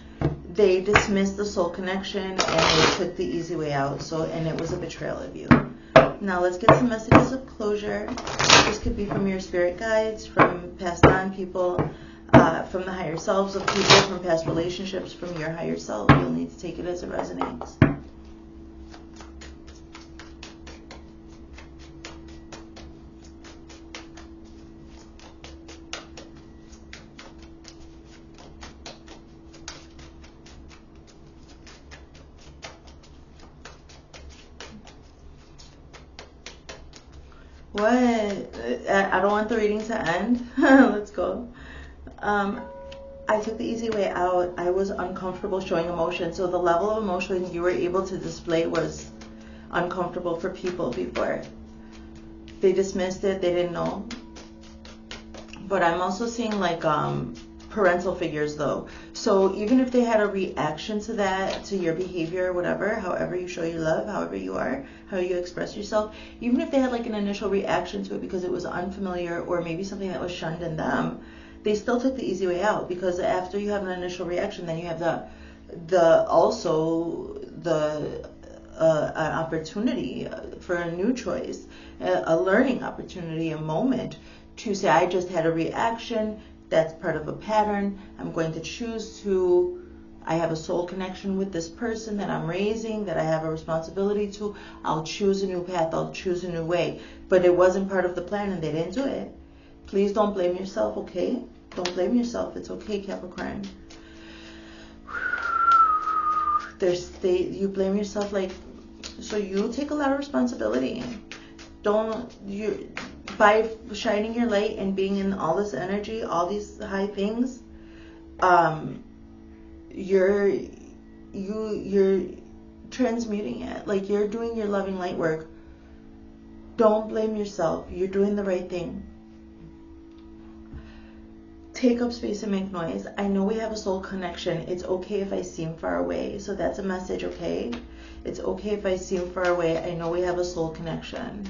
they dismissed the soul connection and they took the easy way out. So, and it was a betrayal of you. Now let's get some messages of closure. This could be from your spirit guides, from passed on people, from the higher selves of people, from past relationships, from your higher self. You'll need to take it as it resonates. What? I don't want the reading to end. Let's go. I took the easy way out. I was uncomfortable showing emotion. So the level of emotion you were able to display was uncomfortable for people before. They dismissed it. They didn't know. But I'm also seeing like parental figures though. So even if they had a reaction to that, to your behavior, whatever, however you show your love, however you are, how you express yourself, even if they had like an initial reaction to it because it was unfamiliar or maybe something that was shunned in them, they still took the easy way out, because after you have an initial reaction, then you have the an opportunity for a new choice, a learning opportunity, a moment to say, I just had a reaction. That's part of a pattern. I'm going to choose to, I have a soul connection with this person that I'm raising, that I have a responsibility to. I'll choose a new path. I'll choose a new way. But it wasn't part of the plan and they didn't do it. Please don't blame yourself, okay? Don't blame yourself. It's okay, Capricorn. You blame yourself like, so you take a lot of responsibility. by shining your light and being in all this energy, all these high things, you're transmuting it. Like, you're doing your loving light work. Don't blame yourself. You're doing the right thing. Take up space and make noise. I know we have a soul connection. It's okay if I seem far away. So that's a message, okay? It's okay if I seem far away. I know we have a soul connection.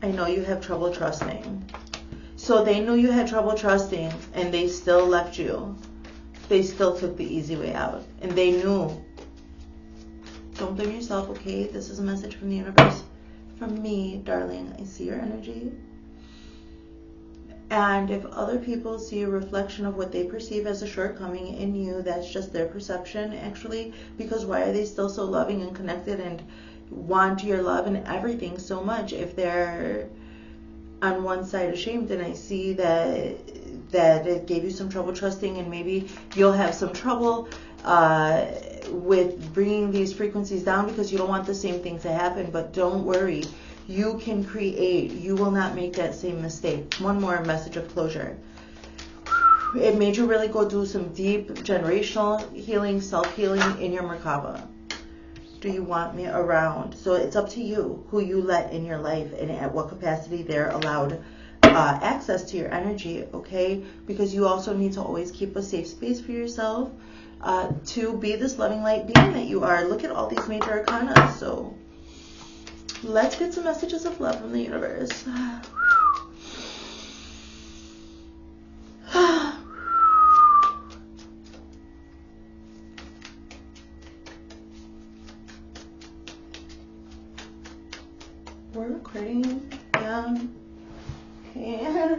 I know you have trouble trusting. So they knew you had trouble trusting, and they still left you. They still took the easy way out. And they knew. Don't blame yourself, okay? This is a message from the universe. From me, darling. I see your energy. And if other people see a reflection of what they perceive as a shortcoming in you, that's just their perception, actually. Because why are they still so loving and connected and want your love and everything so much if they're on one side ashamed? And I see that it gave you some trouble trusting, and maybe you'll have some trouble with bringing these frequencies down because you don't want the same thing to happen. But don't worry. You can create. You will not make that same mistake. One more message of closure. It made you really go do some deep generational healing, self-healing in your Merkaba. Do you want me around? So it's up to you who you let in your life and at what capacity they're allowed access to your energy, okay? Because you also need to always keep a safe space for yourself to be this loving light being that you are. Look at all these major arcana. So let's get some messages of love from the universe. We're recording. Yeah. Okay.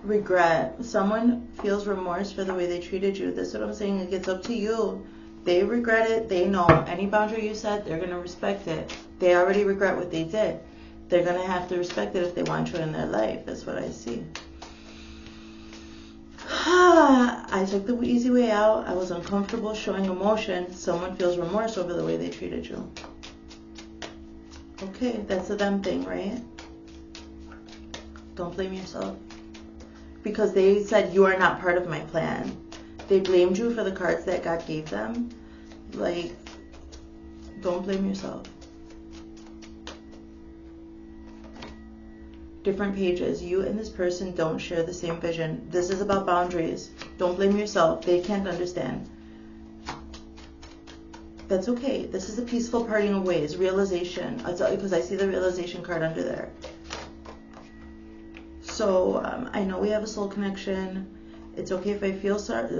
Regret. Someone feels remorse for the way they treated you. That's what I'm saying. It gets up to you. They regret it. They know any boundary you set, they're going to respect it. They already regret what they did. They're going to have to respect it if they want you in their life. That's what I see. I took the easy way out. I was uncomfortable showing emotion. Someone feels remorse over the way they treated you. Okay, that's a them thing, right? Don't blame yourself. Because they said you are not part of my plan. They blamed you for the cards that God gave them. Like, don't blame yourself. Different pages. You and this person don't share the same vision. This is about boundaries. Don't blame yourself. They can't understand. That's okay. This is a peaceful parting of ways. Realization. Because I see the realization card under there. So I know we have a soul connection. It's okay if I feel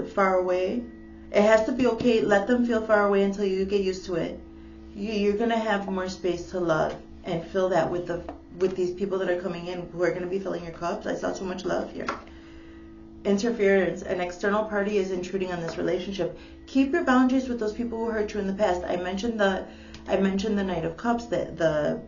far away. It has to be okay. Let them feel far away until you get used to it. You're going to have more space to love and fill that with these people that are coming in who are going to be filling your cups. I saw so much love here. Interference. An external party is intruding on this relationship. Keep your boundaries with those people who hurt you in the past. I mentioned the Knight of Cups, the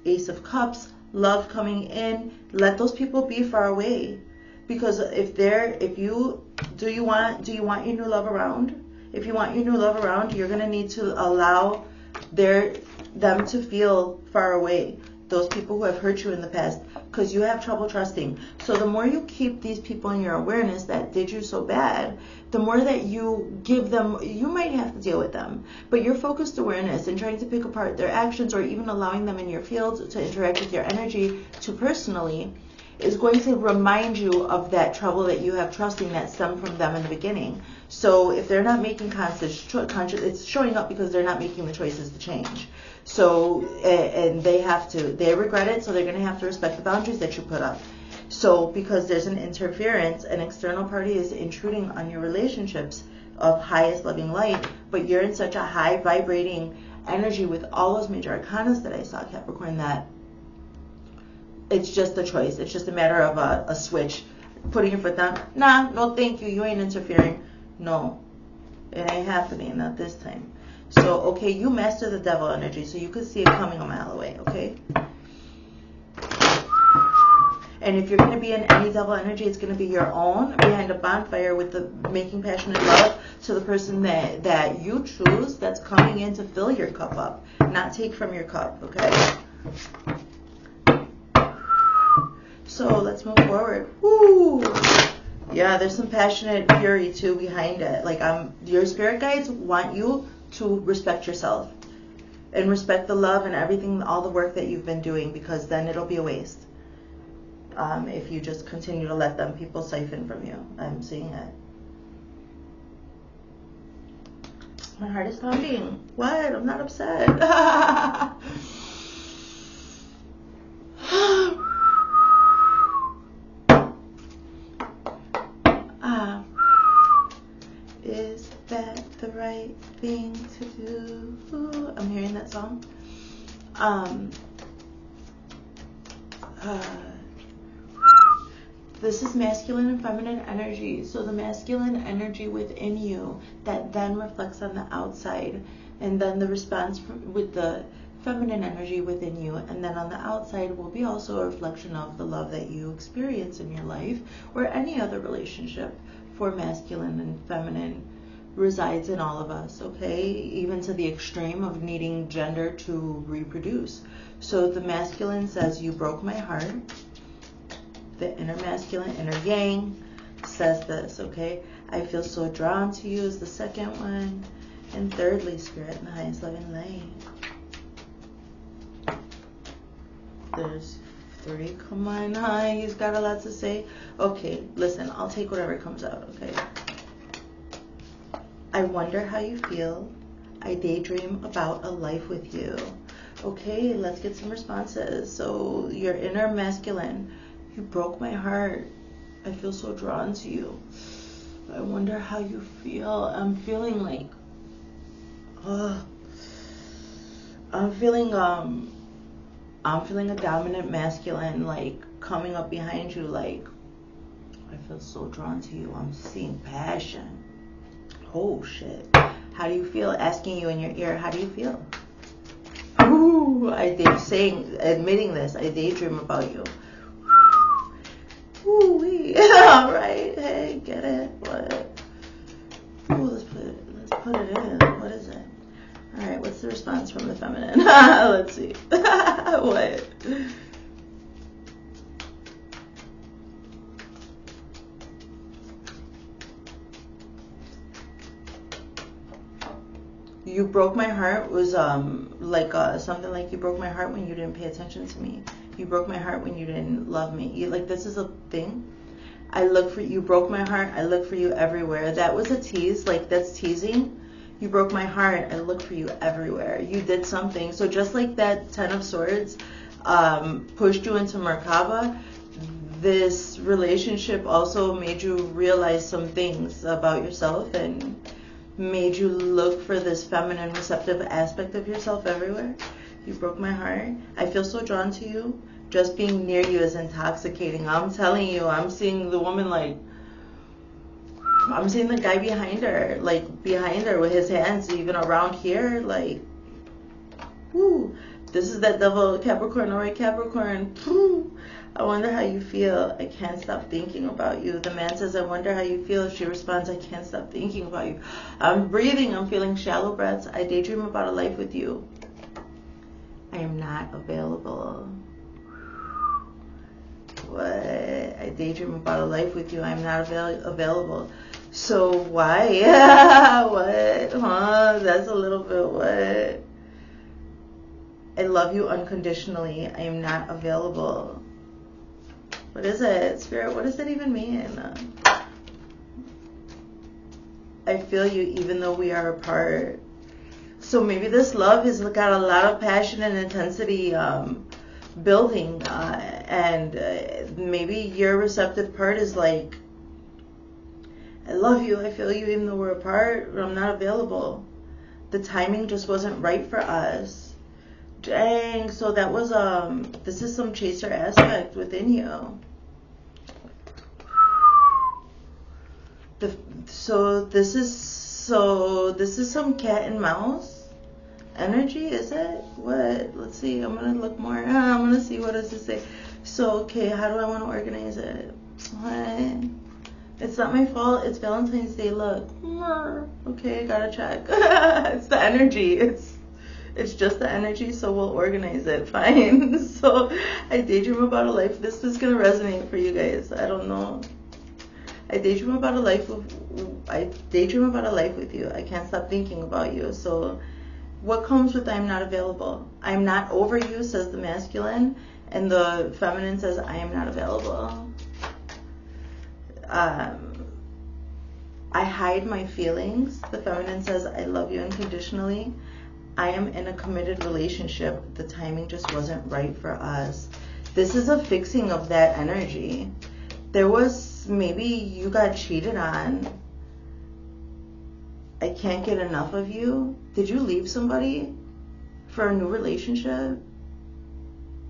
Ace of Cups, love coming in. Let those people be far away. Because do you want your new love around? If you want your new love around, you're gonna need to allow them to feel far away. Those people who have hurt you in the past, because you have trouble trusting. So the more you keep these people in your awareness that did you so bad, the more that you give them, you might have to deal with them, but your focused awareness and trying to pick apart their actions or even allowing them in your field to interact with your energy too personally is going to remind you of that trouble that you have trusting that stemmed from them in the beginning. So if they're not making conscious, it's showing up because they're not making the choices to change. So, and they regret it, so they're going to have to respect the boundaries that you put up. So because there's an interference, an external party is intruding on your relationships of highest loving light, but you're in such a high vibrating energy with all those major arcanas that I saw, Capricorn, that it's just a choice. It's just a matter of a switch. Putting your foot down. Nah, no thank you. You ain't interfering. No, it ain't happening. Not this time. So, okay, you master the devil energy, so you could see it coming a mile away, okay? And if you're going to be in any double energy, it's going to be your own behind a bonfire with the making passionate love to the person that you choose, that's coming in to fill your cup up, not take from your cup, okay? So let's move forward. Woo! Yeah, there's some passionate fury too behind it. Like, your spirit guides want you to respect yourself and respect the love and everything, all the work that you've been doing, because then it'll be a waste if you just continue to let them people siphon from you. I'm seeing it. My heart is pounding. What? I'm not upset. Is that the right thing to do? I'm hearing that song. This is masculine and feminine energy. So the masculine energy within you that then reflects on the outside, and then the response with the feminine energy within you, and then on the outside will be also a reflection of the love that you experience in your life, or any other relationship for masculine and feminine resides in all of us, okay? Even to the extreme of needing gender to reproduce. So the masculine says, you broke my heart. The inner masculine, inner yang, says this, okay? I feel so drawn to you is the second one. And thirdly, spirit in the highest loving light. There's 3. Come on, huh? He's got a lot to say. Okay, listen, I'll take whatever comes out, okay? I wonder how you feel. I daydream about a life with you. Okay, let's get some responses. So your inner masculine, you broke my heart. I feel so drawn to you. I wonder how you feel. I'm feeling like, I'm feeling a dominant masculine, like, coming up behind you, like, I feel so drawn to you. I'm seeing passion. Oh shit. How do you feel? Asking you in your ear, how do you feel? Ooh, admitting this, I daydream about you. Ooh wee. All right. Hey, get it? What? Ooh, let's put it in. What is it? All right. What's the response from the feminine? Let's see. What? You broke my heart was like something like, you broke my heart when you didn't pay attention to me. You broke my heart when you didn't love me. Like, this is a thing. I look for you. Broke my heart. I look for you everywhere. That was a tease. Like, that's teasing. You broke my heart. I look for you everywhere. You did something. So just like that 10 of Swords pushed you into Merkaba, this relationship also made you realize some things about yourself and made you look for this feminine receptive aspect of yourself everywhere. You broke my heart. I feel so drawn to you. Just being near you is intoxicating. I'm telling you, I'm seeing the woman, like, I'm seeing the guy behind her, like, behind her with his hands even around here, like, whoo. This is that double Capricorn, all right, Capricorn. Whoo. I wonder how you feel. I can't stop thinking about you. The man says, I wonder how you feel. She responds, I can't stop thinking about you. I'm breathing. I'm feeling shallow breaths. I daydream about a life with you. I am not available. What? I daydream about a life with you. I'm not available. So why? What? Huh? That's a little bit what? I love you unconditionally. I am not available. What is it? Spirit, what does that even mean? I feel you even though we are apart. So maybe this love has got a lot of passion and intensity building. And maybe your receptive part is like, I love you. I feel you even though we're apart. But I'm not available. The timing just wasn't right for us. Dang, so that was this is some chaser aspect within you. So this is some cat and mouse energy, is it? What? Let's see. I'm gonna look more. I'm gonna see what does it say. So, okay, how do I want to organize it? What? It's not my fault. It's Valentine's Day. Look. Okay, gotta check. It's the energy. It's just the energy, so we'll organize it. Fine. So I daydream about a life. This is gonna resonate for you guys. I don't know. I daydream about a life with you. I can't stop thinking about you. So what comes with I'm not available? I'm not over you, says the masculine, and the feminine says I am not available. I hide my feelings. The feminine says I love you unconditionally. I am in a committed relationship. The timing just wasn't right for us. This is a fixing of that energy. There was, maybe you got cheated on. I can't get enough of you. Did you leave somebody for a new relationship?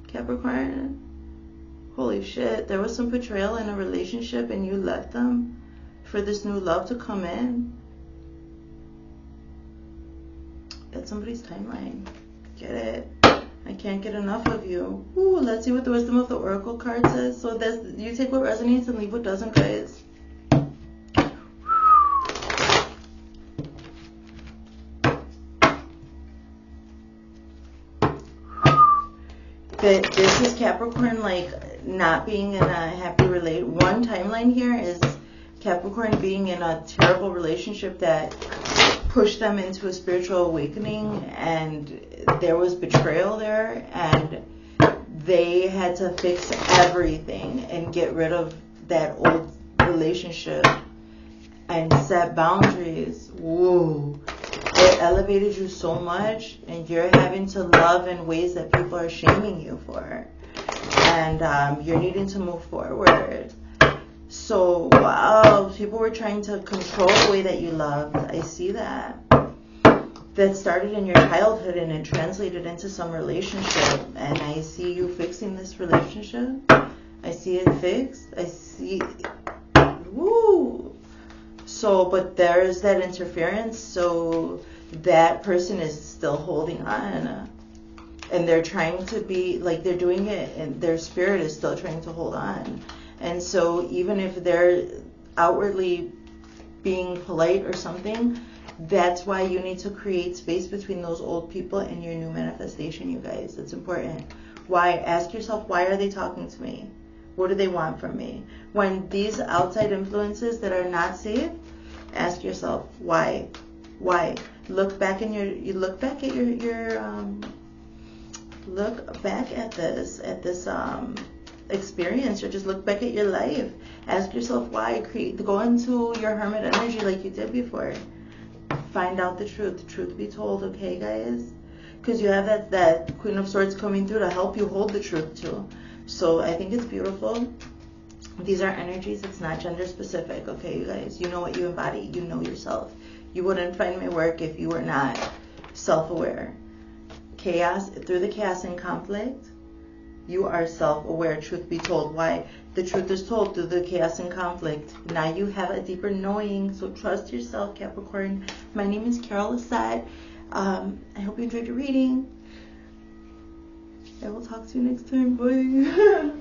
Capricorn? Holy shit, there was some betrayal in a relationship and you left them for this new love to come in. That's somebody's timeline. Get it? I can't get enough of you. Ooh, let's see what the wisdom of the oracle card says. So that's, you take what resonates and leave what doesn't, guys. But this is Capricorn, like, not being in a happy one timeline here is Capricorn being in a terrible relationship that pushed them into a spiritual awakening, and there was betrayal there, and they had to fix everything and get rid of that old relationship and set boundaries. Whoa. It elevated you so much, and you're having to love in ways that people are shaming you for, and you're needing to move forward. So, wow, people were trying to control the way that you loved. I see that. That started in your childhood and it translated into some relationship, and I see you fixing this relationship. I see it fixed. I see, woo. So, but there's that interference, so that person is still holding on, and they're trying to be, like, they're doing it, and their spirit is still trying to hold on. And so even if they're outwardly being polite or something, that's why you need to create space between those old people and your new manifestation, you guys. It's important. Why? Ask yourself, why are they talking to me? What do they want from me? When these outside influences that are not safe, ask yourself, why? Why? Look back at look back at this experience, or just look back at your life. Ask yourself why. Go into your hermit energy like you did before. Find out the truth be told, okay, guys? Because you have that Queen of Swords coming through to help you hold the truth too. So I think it's beautiful. These are energies. It's not gender specific, okay, you guys? You know what you embody. You know yourself. You wouldn't find my work if you were not self-aware. Chaos, through the chaos and conflict, you are self-aware, truth be told. Why? The truth is told through the chaos and conflict. Now you have a deeper knowing, so trust yourself, Capricorn. My name is Carol Lissett. I hope you enjoyed your reading. I will talk to you next time. Bye.